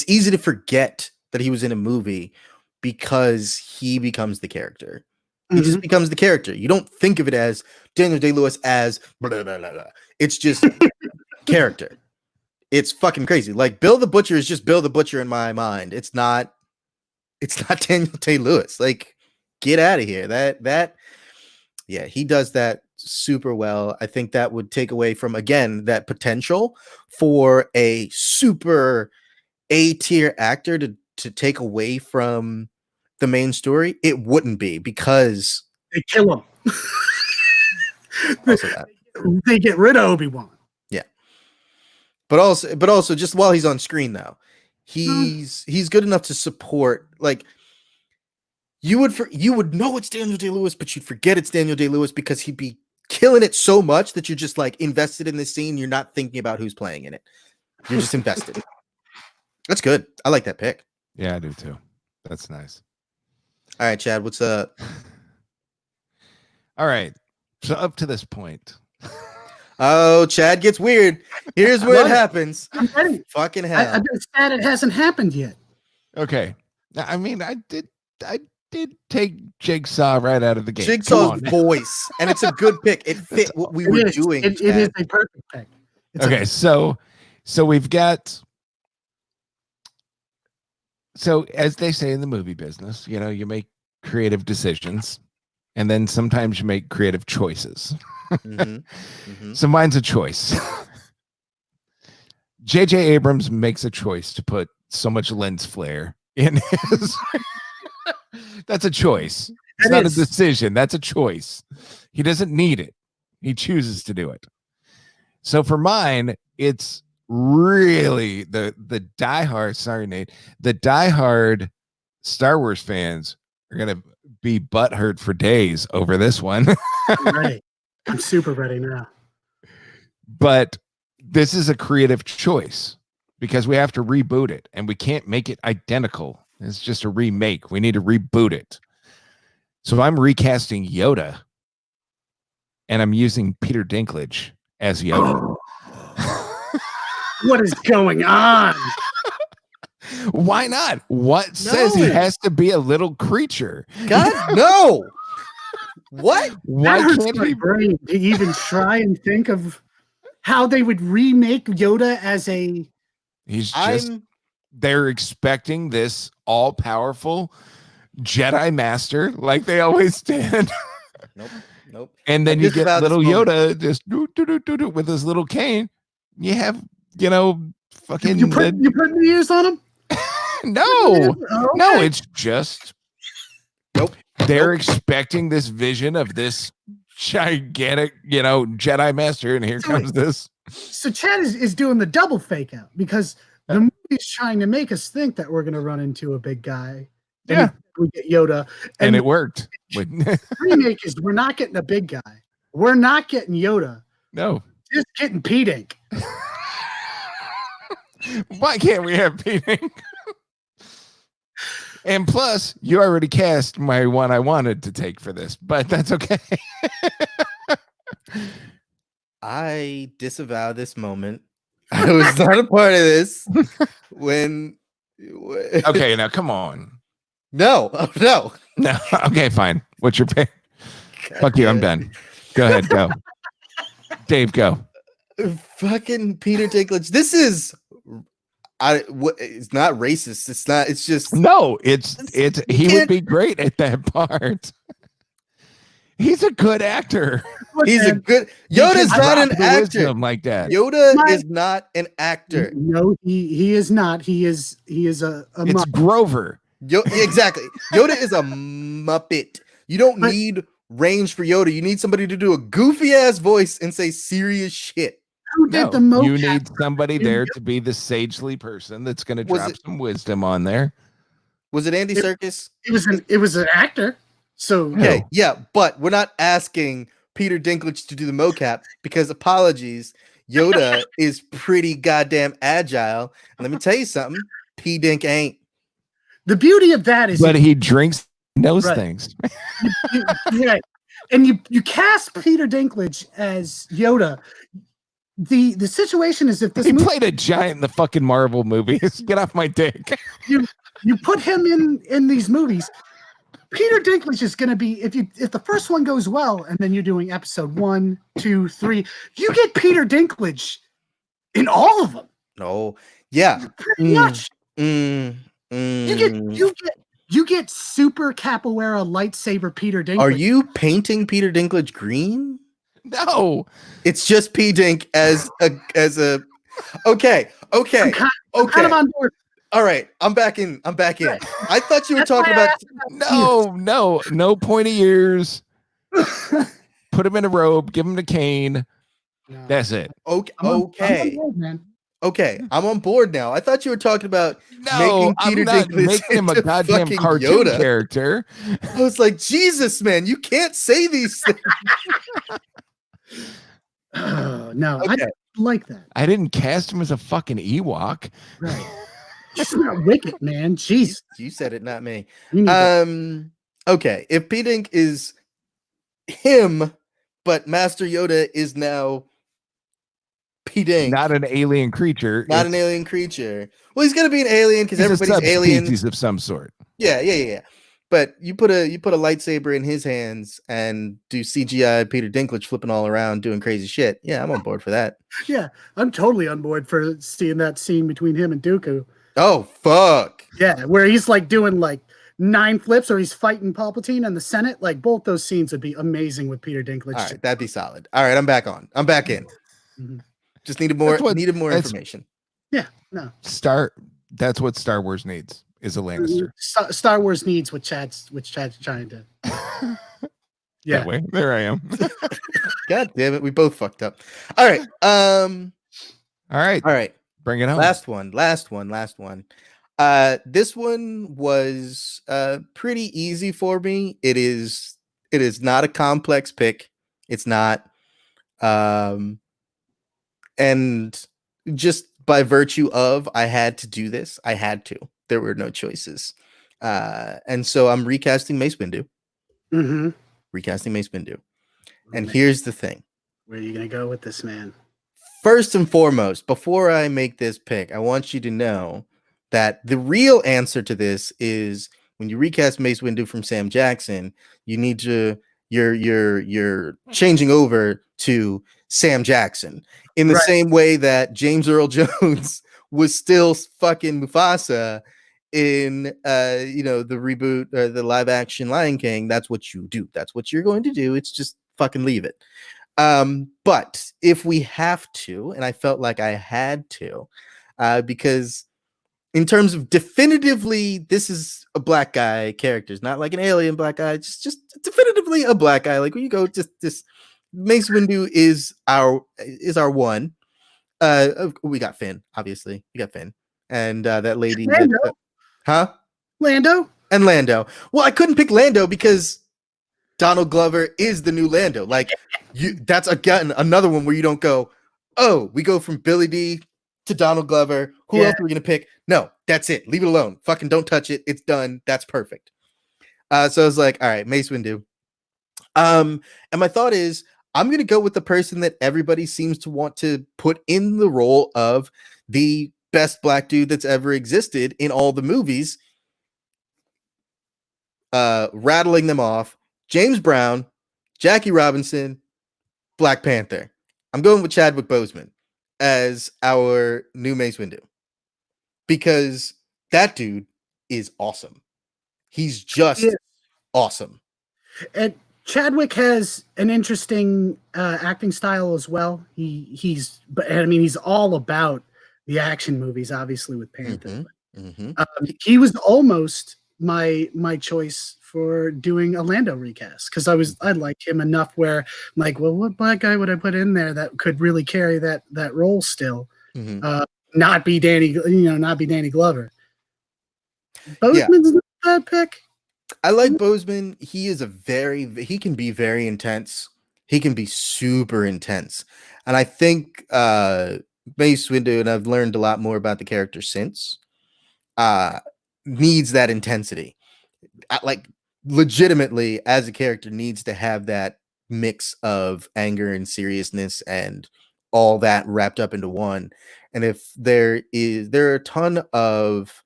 easy to forget that he was in a movie because he becomes the character. He just becomes the character. You don't think of it as Daniel Day-Lewis as blah, blah, blah, blah. It's just character. It's fucking crazy. Like Bill the Butcher is just Bill the Butcher in my mind. It's not Daniel Day-Lewis. Like, get out of here. Yeah, he does that super well. I think that would take away from, again, that potential for a super A-tier actor to take away from the main story. It wouldn't be because they kill him. They get rid of Obi-Wan. But also just while he's on screen now, he's good enough to support. Like you would know it's Daniel Day-Lewis, but you'd forget it's Daniel Day-Lewis because he'd be killing it so much that you're just like invested in this scene. You're not thinking about who's playing in it. You're just invested. That's good. I like that pick. Yeah, I do too. That's nice. All right, Chad, what's up? All right. So up to this point. Oh, Chad gets weird. Here's where it happens. I'm ready. Fucking hell. I'm sad it hasn't happened yet. Okay. I mean, I did take Jigsaw right out of the game. Jigsaw's voice, and it's a good pick. It fit what we were doing. It is a perfect pick. Okay, so we've got. So as they say in the movie business, you make creative decisions, and then sometimes you make creative choices. So mine's a choice. J.J. Abrams makes a choice to put so much lens flare in his. That's a choice. It's not a decision. That's a choice. He doesn't need it. He chooses to do it. So for mine, it's really the diehard. Sorry, Nate. The diehard Star Wars fans are gonna be butthurt for days over this one. I'm ready. I'm super ready now. But this is a creative choice because we have to reboot it and we can't make it identical. It's just a remake. We need to reboot it. So I'm recasting Yoda and I'm using Peter Dinklage as Yoda. What is going on? Why not? What says he No. has to be a little creature? God, no. What? Why That hurts can't my he? brain to even try and think of how they would remake Yoda as a. He's just, I'm they're expecting this all powerful Jedi master like they always did. nope. And then I you get disavow this little moment. Yoda just do with his little cane. You have, fucking You put the ears on him? no, Oh, no, okay. it's just Nope. they're expecting this vision of this gigantic, Jedi master, and here So comes this. So Chad is doing the double fake out because the movie's trying to make us think that we're going to run into a big guy. And Yeah. we get Yoda. And And it worked. the remake is we're not getting a big guy. We're not getting Yoda. No. Just getting Pete Ink. Why can't we have Pete? And plus, you already cast my one I wanted to take for this, but that's okay. I disavow this moment. I was not a part of this when. Okay, now come on. No, no. No, okay, fine. What's your pick? Fuck you, I'm done. Go ahead, go. Dave, go. Fucking Peter Dinklage. This is. It's not racist. It's not. It's just. No, it's he would can't- be great at that part. He's a good actor. He's a good. He Yoda's can not drop an the actor. wisdom like that. Yoda My- is not an actor. No, he is not. He is a It's mutt. Grover. Exactly. Yoda is a muppet. You don't But- need range for Yoda. You need somebody to do a goofy ass voice and say serious shit. Who did the No, mocap? you need somebody in there to be the sagely person that's going to Was drop it- some wisdom on there. Was it Andy It- Serkis? It was an actor. So Okay, No. yeah, but we're not asking Peter Dinklage to do the mocap because apologies, Yoda is pretty goddamn agile. And let me tell you something, P Dink ain't. the beauty of that is But he drinks, knows Right. things. right. And you cast Peter Dinklage as Yoda. The situation is if this He movie, played a giant in the fucking Marvel movies. Get off my dick. you put him in these movies, Peter Dinklage is going to be if the first one goes well, and then you're doing episode 1, 2, 3, you get Peter Dinklage in all of them. No, yeah. Pretty Mm. much. Mm, You get super capoeira lightsaber Peter Dinklage. Are you painting Peter Dinklage green? No. It's just P Dink as a okay. I'm kind Okay. of on board. All right. I'm back in. Right. I thought you were That's why talking I about asked No pointy ears. Put him in a robe, give him the cane. No. That's it. okay. I'm on Okay. board, man. Okay. I'm on board now. I thought you were talking about No, Making I'm Peter not Dinklage making him a into goddamn fucking cartoon Yoda. character. I was like, Jesus, man, you can't say these things. Oh, no, I Okay. don't like that. I didn't cast him as a fucking Ewok. Right. It's not wicked, man. Jeez. You said it, not me. You need to- Okay. If P Dink is him, but Master Yoda is now P Dink, Not an alien creature. not an alien creature. Well, he's gonna be an alien because He's a everybody's alien. subspecies of some sort. Yeah. But you put a lightsaber in his hands and do CGI Peter Dinklage flipping all around doing crazy shit. Yeah, I'm on board for that. yeah, I'm totally on board for seeing that scene between him and Dooku. Oh fuck. Yeah, where he's like doing like 9 flips or he's fighting Palpatine in the Senate. Like both those scenes would be amazing with Peter Dinklage. All right, that'd be solid. All right, I'm back on. I'm back in. Mhm. Just needed more that's- information. Yeah, no. That's what Star Wars needs is a Lannister. Star Wars needs what Chad's trying to. Yeah. That way. There I am. God damn it, we both fucked up. All right. All right. All right. Bring it home. Last one. This one was pretty easy for me. It is not a complex pick. It's not. And just by virtue of I had to do this, I had to. There were no choices. And so I'm recasting Mace Windu. Mm-hmm. Recasting Mace Windu. And Man, here's the thing. where are you gonna go with this, man? First and foremost, before I make this pick, I want you to know that the real answer to this is when you recast Mace Windu from Sam Jackson, you need to you're changing over to Sam Jackson in the Right. same way that James Earl Jones was still fucking Mufasa in the reboot or the live action Lion King. That's what you do. That's what you're going to do. It's just fucking leave it. But if we have to, and I felt like I had to, because in terms of definitively, this is a black guy character. It's not like an alien black guy. Just definitively a black guy. Like when you go, just this Mace Windu is our one. We got Finn, obviously. We got Finn, and that lady. Lando. Lando. And Lando. Well, I couldn't pick Lando because Donald Glover is the new Lando. Like that's again another one where you don't go, oh, we go from Billy D to Donald Glover. Who else are we gonna pick? No, that's it. Leave it alone. Fucking don't touch it. It's done. That's perfect. So I was like, all right, Mace Windu. And my thought is, I'm gonna go with the person that everybody seems to want to put in the role of the best black dude that's ever existed in all the movies. Rattling them off: James Brown, Jackie Robinson, Black Panther. I'm going with Chadwick Boseman as our new Mace Windu because that dude is awesome. He's just awesome. And Chadwick has an interesting acting style as well. He's all about the action movies, obviously with Panther. He was almost my choice for doing a Lando recast because I liked him enough where I'm like, well, what black guy would I put in there that could really carry that role still? Not be Danny Glover. Boseman's not a bad pick. I like Boseman. He can be very intense. He can be super intense. And I think Mace Windu, and I've learned a lot more about the character since, needs that intensity. Like legitimately as a character needs to have that mix of anger and seriousness and all that wrapped up into one. And if there are a ton of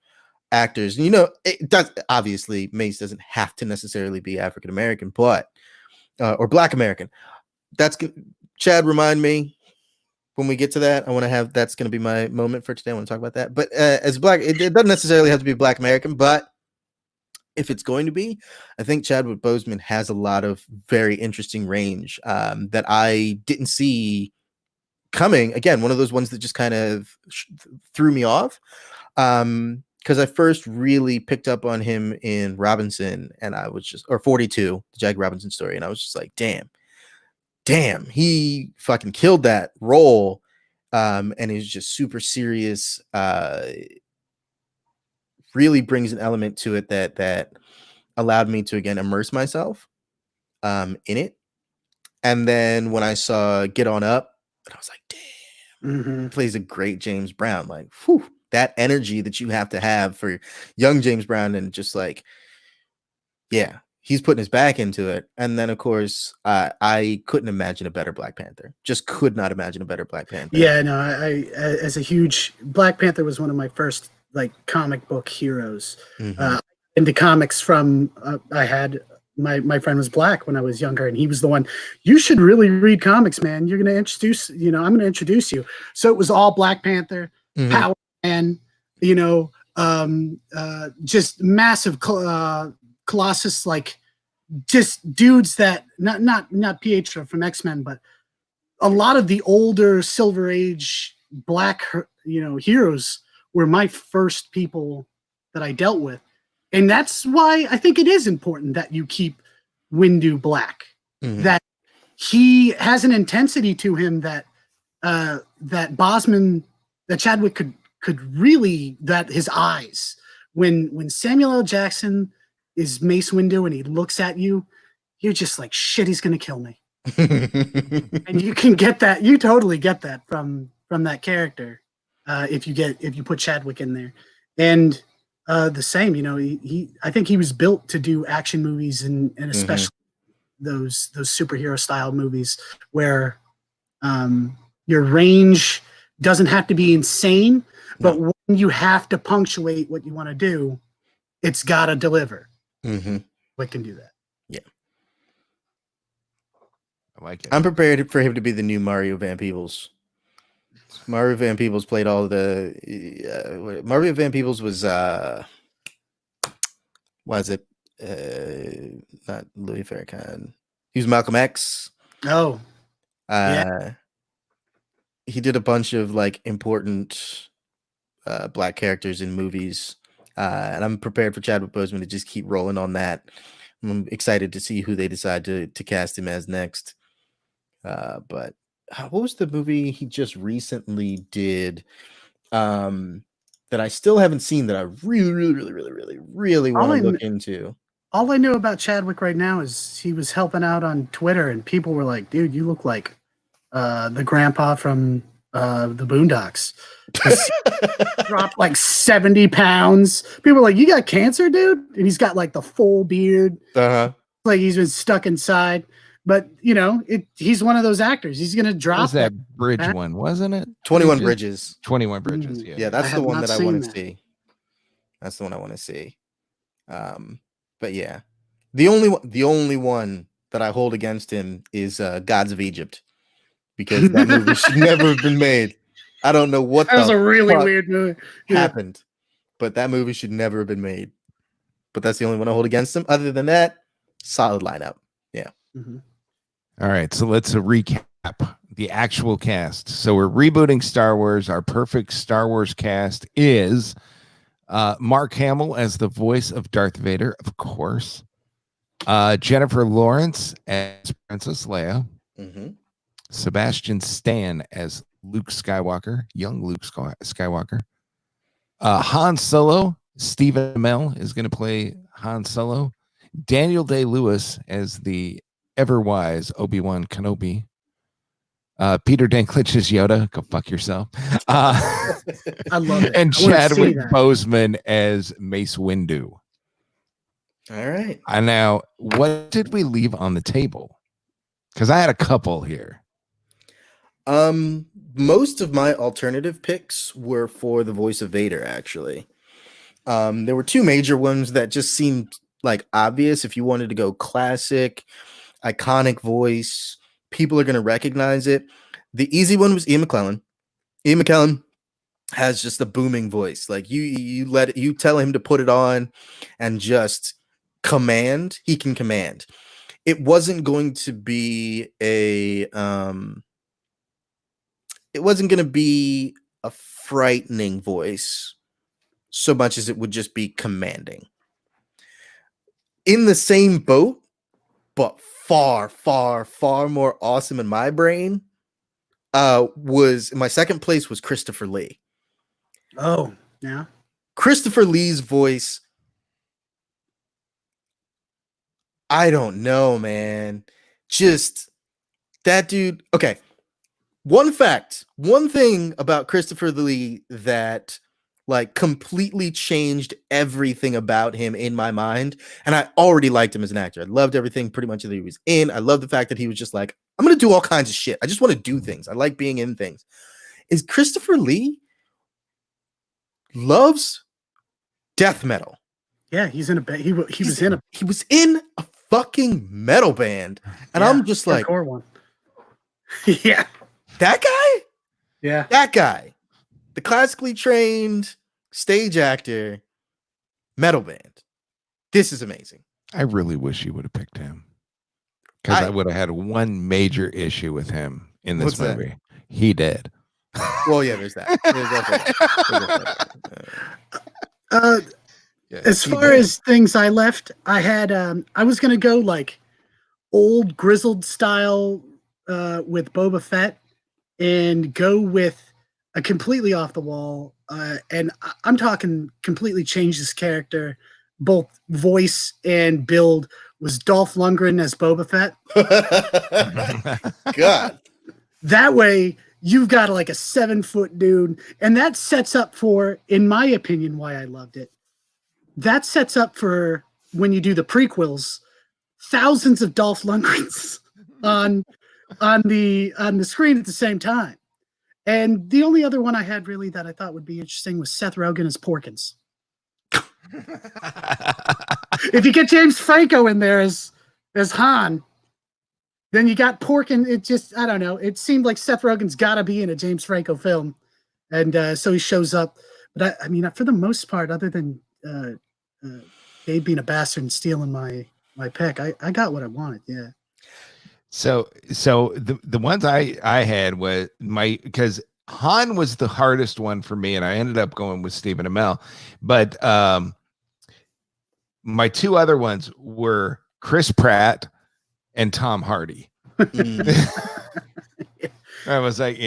actors, and it does, obviously Mace doesn't have to necessarily be African American, but or Black American. Chad, remind me when we get to that. That's going to be my moment for today. I want to talk about that. But as black, it doesn't necessarily have to be Black American, but if it's going to be, I think Chadwick Boseman has a lot of very interesting range that I didn't see coming. Again, one of those ones that just kind of threw me off. Because I first really picked up on him in Robinson, and I was or 42, the Jackie Robinson story, and I was just like, damn, he fucking killed that role, and he's just super serious. Really brings an element to it that allowed me to again immerse myself in it. And then when I saw Get On Up, and I was like, damn, he plays a great James Brown. Like, whew. That energy that you have to have for young James Brown, and just like, yeah, he's putting his back into it. And then, of course, I couldn't imagine a better Black Panther. Just could not imagine a better Black Panther. Yeah, no, I as a huge Black Panther was one of my first like comic book heroes. Into comics from I had my friend was black when I was younger, and he was the one. You should really read comics, man. You're gonna introduce, I'm gonna introduce you. So it was all Black Panther, Power. And just massive Colossus, like just dudes that not Pietro from X-Men, but a lot of the older Silver Age black heroes were my first people that I dealt with, and that's why I think it is important that you keep Windu black. That he has an intensity to him that Chadwick could really, that his eyes, when Samuel L. Jackson is Mace Windu and he looks at you, you're just like, shit, he's gonna kill me. And you can get that, you totally get that from that character if you put Chadwick in there. And the same, he I think he was built to do action movies and especially those superhero style movies where your range doesn't have to be insane, but when you have to punctuate what you want to do, it's got to deliver. What can do that? Yeah, I like it. I'm prepared for him to be the new Mario Van Peebles. Mario Van Peebles played all the. Mario Van Peebles was was it? Not Louis Farrakhan. He was Malcolm X. Oh, yeah. He did a bunch of like important black characters in movies, and I'm prepared for Chadwick Boseman to just keep rolling on that. I'm excited to see who they decide to cast him as next. But what was the movie he just recently did that I still haven't seen that I really want to look into? All I know about Chadwick right now is he was helping out on Twitter, and people were like, "Dude, you look like the grandpa from the Boondocks." Dropped like 70 pounds. People were like, "You got cancer, dude?" And he's got like the full beard, like he's been stuck inside. But he's one of those actors. He's gonna drop. What was that bridge one, wasn't it? 21 Bridges. 21 Bridges. Yeah, that's the one that I want to see. That's the one I want to see. But yeah, the only one that I hold against him is Gods of Egypt, because that movie should never have been made. I don't know what that was a really weird movie happened, but that movie should never have been made. But that's the only one I hold against him. Other than that, solid lineup. Yeah. All right, so let's recap the actual cast. So we're rebooting Star Wars. Our perfect Star Wars cast is Mark Hamill as the voice of Darth Vader, of course. Jennifer Lawrence as Princess Leia. Sebastian Stan as Luke Skywalker, young Luke Skywalker. Han Solo, Stephen Amell is going to play Han Solo. Daniel Day-Lewis as the ever-wise Obi-Wan Kenobi. Peter Dinklage as Yoda. Go fuck yourself. I love it. And Chadwick Boseman as Mace Windu. All right. And now, what did we leave on the table? Because I had a couple here. Most of my alternative picks were for the voice of Vader, actually. There were two major ones that just seemed like obvious. If you wanted to go classic, iconic voice, people are going to recognize it. The easy one was Ian McKellen. Ian McKellen has just a booming voice. Like you tell him to put it on and just command, he can command. It wasn't going to be a frightening voice so much as it would just be commanding. In the same boat, but far, far, far more awesome in my brain, was my second place was Christopher Lee. Oh, yeah. Christopher Lee's voice, I don't know, man. Just that dude. Okay. One thing about Christopher Lee that like completely changed everything about him in my mind. And I already liked him as an actor. I loved everything pretty much that he was in. I love the fact that he was just like, I'm going to do all kinds of shit. I just want to do things. I like being in things. Is Christopher Lee loves death metal. Yeah, he's in a he was in a fucking metal band. And I'm just like, one. Yeah. That guy? Yeah. That guy. The classically trained stage actor, metal band. This is amazing. I really wish you would have picked him, because I would have had one major issue with him in this movie. That? He did. Well, yeah, there's that. As far as things I left, I had I was gonna go like old grizzled style with Boba Fett and go with a completely off the wall, and I'm talking completely changed his character, both voice and build, was Dolph Lundgren as Boba Fett. God. That way, you've got like a 7-foot dude, and that sets up for, in my opinion, why I loved it. That sets up for when you do the prequels, thousands of Dolph Lundgrens on the screen at the same time. And the only other one I had really that I thought would be interesting was Seth Rogen as Porkins. If you get James Franco in there as Han, then you got Porkin. It just, I don't know. It seemed like Seth Rogen's got to be in a James Franco film, and so he shows up. But I mean, for the most part, other than Gabe being a bastard and stealing my pick, I got what I wanted. Yeah. So the ones I had was because Han was the hardest one for me, and I ended up going with Stephen Amell. But my two other ones were Chris Pratt and Tom Hardy. I was like,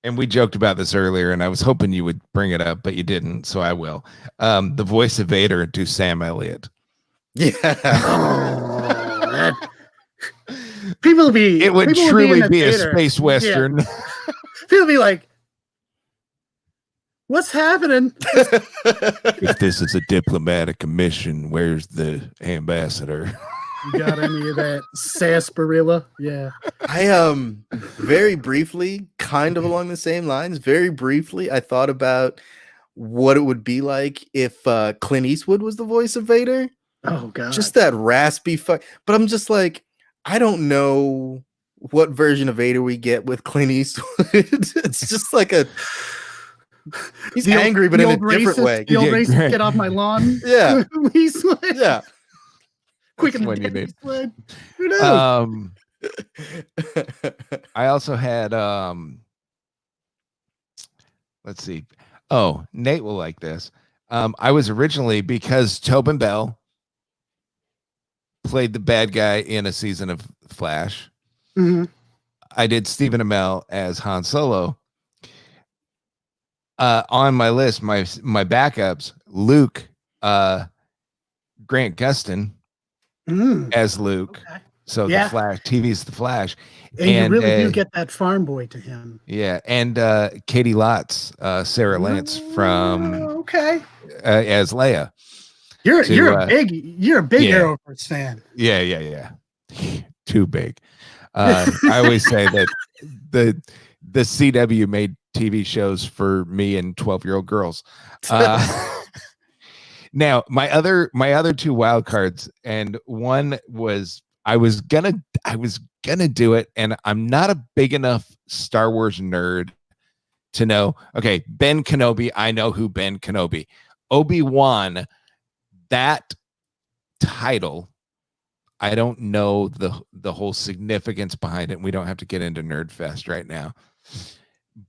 and we joked about this earlier, and I was hoping you would bring it up, but you didn't, so I will. The voice of Vader to Sam Elliott. Yeah. It would truly be a space western. Yeah. People be like, what's happening? If this is a diplomatic mission, where's the ambassador? You got any of that sarsaparilla? Yeah. I very briefly, kind of along the same lines, very briefly, I thought about what it would be like if Clint Eastwood was the voice of Vader. Oh god. Just that raspy fuck. But I'm just like, I don't know what version of Vader we get with Clint Eastwood. It's just like he's angry, but in a different way. The old racist, get off my lawn. Yeah. Yeah. Quick and when you need. Eastwood. Who knows? I also had let's see. Oh, Nate will like this. I was originally, because Tobin Bell played the bad guy in a season of Flash. Mm-hmm. I did Stephen Amell as Han Solo. On my list, my backups, Luke, Grant Gustin as Luke. Okay. So Yeah. the Flash, TV's the Flash. And you really do get that farm boy to him. Yeah, and Katie Lotz, Sarah Lance from okay. As Leia. You're a big yeah. Arrowverse fan. Yeah. Too big. I always say that the CW made TV shows for me and 12-year-old girls. Now, my other two wild cards, and one was I was gonna do it, and I'm not a big enough Star Wars nerd to know. Okay, Ben Kenobi. I know who Ben Kenobi. Obi-Wan. That title, I don't know the whole significance behind it. We don't have to get into Nerd Fest right now.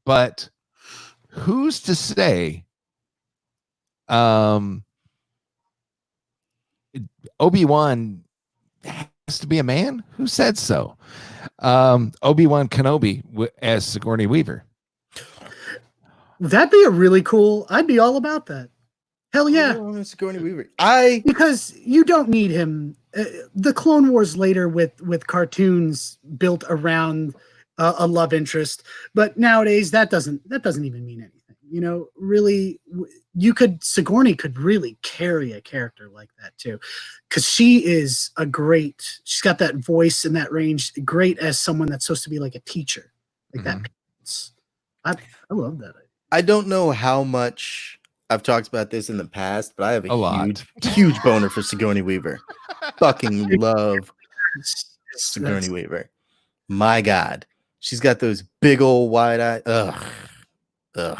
But who's to say Obi-Wan has to be a man? Who said so? Obi-Wan Kenobi as Sigourney Weaver. That'd be a really cool. I'd be all about that. Hell yeah. Sigourney Weaver. Because you don't need him. The Clone Wars later with cartoons built around a love interest, but nowadays that doesn't even mean anything. You know, really, Sigourney could really carry a character like that too, because she's got that voice and that range, great as someone that's supposed to be like a teacher, like that. I love that. I don't know how much I've talked about this in the past, but I have a huge boner for Sigourney Weaver. Fucking love Sigourney Weaver. My God. She's got those big old wide eyes. Ugh. All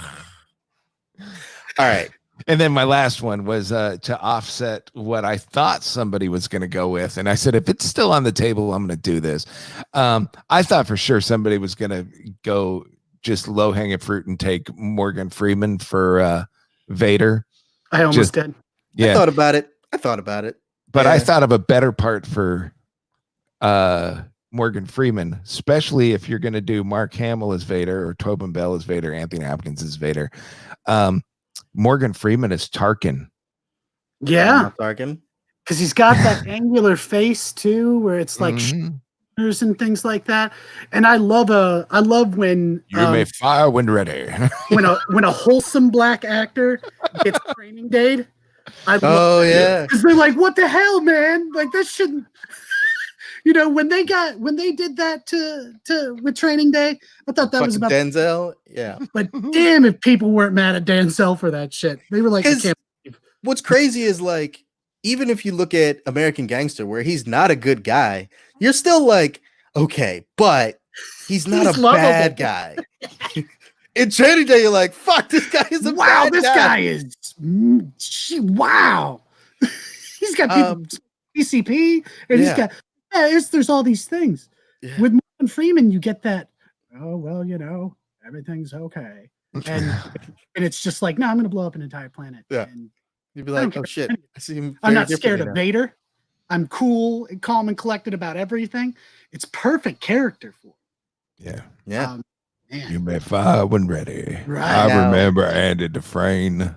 right. And then my last one was to offset what I thought somebody was going to go with. And I said, if it's still on the table, I'm going to do this. I thought for sure somebody was going to go just low hanging fruit and take Morgan Freeman for Vader. I almost did. Yeah. I thought about it. But I thought of a better part for Morgan Freeman, especially if you're going to do Mark Hamill as Vader or Tobin Bell as Vader, Anthony Hopkins as Vader. Morgan Freeman is Tarkin. Yeah, Tarkin. because he's got that angular face too, where it's like Mhm. shoulders and things like that. And I love when You may fire when ready. when a wholesome black actor gets training day. Oh yeah. Because they're like, what the hell, man? Like this shouldn't. When they did that to with Training Day, I thought that was Fucking about Denzel. Yeah. But damn, if people weren't mad at Denzel for that shit, they were like, I 'Cause can't. What's crazy is like, even if you look at American Gangster, where he's not a good guy, you're still like, okay, but he's not He's a lovable. bad guy. In Training Day, you're like, fuck, this guy is a Wow, bad this guy is wow. He's got people PCP, and he's got there's all these things. Yeah. With Morgan Freeman, you get that. Oh well, everything's okay, and it's just like, no, I'm going to blow up an entire planet. Yeah. And You'd be I don't like, care oh shit, I see him. I'm very not scared differently of now. Vader. I'm cool and calm and collected about everything. It's perfect character for him. Yeah. Man. You may fire when ready. Right. I Now- remember Andy Dufresne.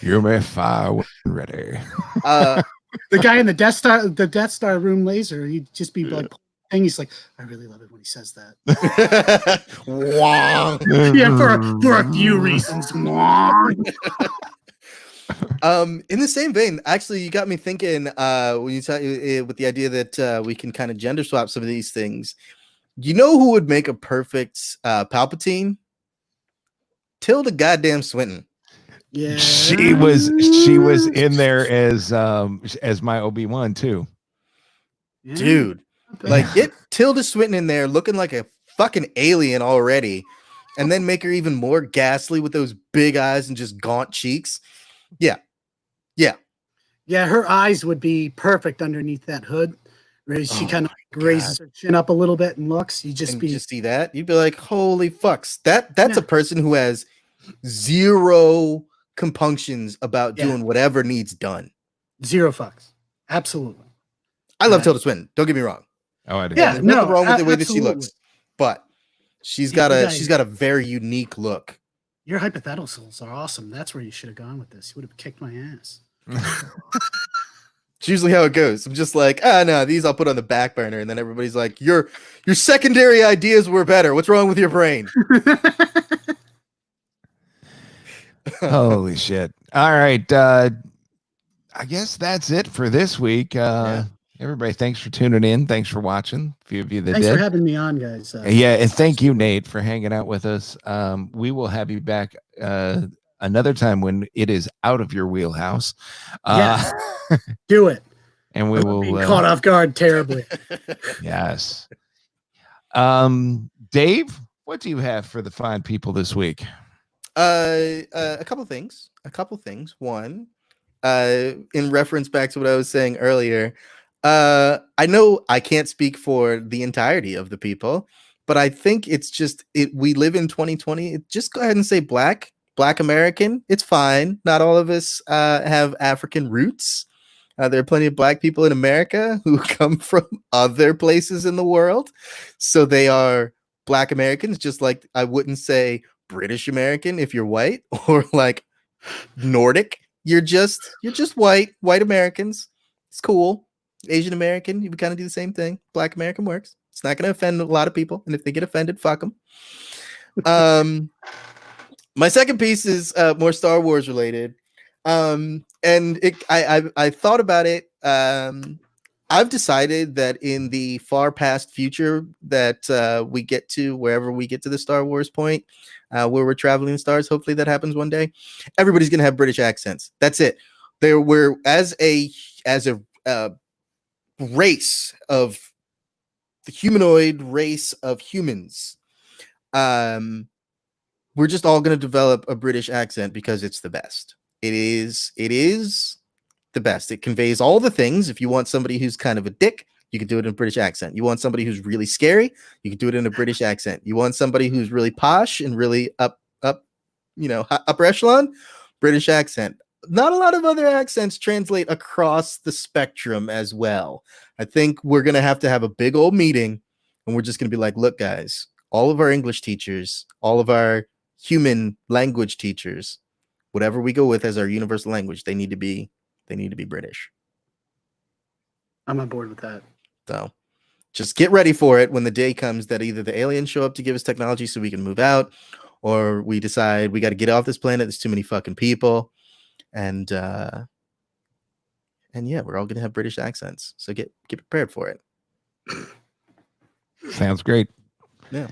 You may fire when ready. The guy in the Death Star room laser, he'd just be like, and he's like, I really love it when he says that. Wow. Yeah, for a few reasons. In the same vein, actually, you got me thinking when you talk with the idea that we can kind of gender swap some of these things. You know who would make a perfect Palpatine? Tilda goddamn Swinton. Yeah, She was in there as my Obi-Wan too. Yeah. Dude. Like, get Tilda Swinton in there looking like a fucking alien already, and then make her even more ghastly with those big eyes and just gaunt cheeks. Yeah. Yeah, her eyes would be perfect underneath that hood. Where she kind of raises her chin up a little bit and looks. You just And be just see that, you'd be like, holy fucks. That's Yeah. a person who has zero compunctions about Yeah. doing whatever needs done. zero fucks. Absolutely. I love Right. Tilda Swinton. Don't get me wrong. Oh, I did. Yeah, There's nothing no, wrong with the way that she absolutely. looks, but she's Yeah, got a very unique look. Your hypotheticals are awesome. That's where you should have gone with this. You would have kicked my ass. It's usually how it goes. I'm just like, no, these I'll put on the back burner, and then everybody's like, your secondary ideas were better. What's wrong with your brain? Holy shit. All right. I guess that's it for this week. Everybody, thanks for tuning in. Thanks for watching. A few of you that Thanks did. for having me on, guys. Yeah, and thank you, Nate, for hanging out with us. We will have you back another time when it is out of your wheelhouse. Yes. Do it. And we I'm will being caught off guard terribly. Yes. Dave, what do you have for the fine people this week? A couple things. One, in reference back to what I was saying earlier, I know I can't speak for the entirety of the people, but I think it's just we live in 2020. Just go ahead and say black American. It's fine. Not all of us have African roots. There are plenty of black people in America who come from other places in the world, so they are black Americans. Just like I wouldn't say British American if you're white, or like Nordic. You're just white Americans. It's cool. Asian American, you would kind of do the same thing. Black American works. It's not going to offend a lot of people, and if they get offended, fuck them. My second piece is more Star Wars related, and I thought about it. I've decided that in the far past future that we get to, wherever we get to the Star Wars point, where we're traveling the stars, hopefully that happens one day, everybody's gonna have British accents. That's it. We're as a race of the humanoid race of humans, we're just all gonna develop a British accent because it's the best. It is the best. It conveys all the things. If you want somebody who's kind of a dick, you can do it in a British accent. You want somebody who's really scary, you can do it in a British accent. You want somebody who's really posh and really upper echelon, British accent. not a lot of other accents translate across the spectrum as well. I think we're going to have a big old meeting, and we're just going to be like, look, guys, all of our English teachers, all of our human language teachers, whatever we go with as our universal language, they need to be British. I'm on board with that. So just get ready for it when the day comes that either the aliens show up to give us technology so we can move out, or we decide we got to get off this planet. There's too many fucking people. And yeah, we're all gonna have British accents. So get prepared for it. Sounds great. Yeah.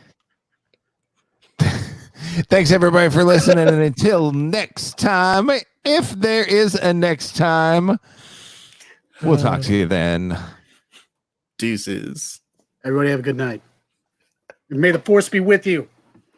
Thanks everybody for listening, and until next time, if there is a next time, we'll talk to you then. Deuces. Everybody have a good night. May the force be with you.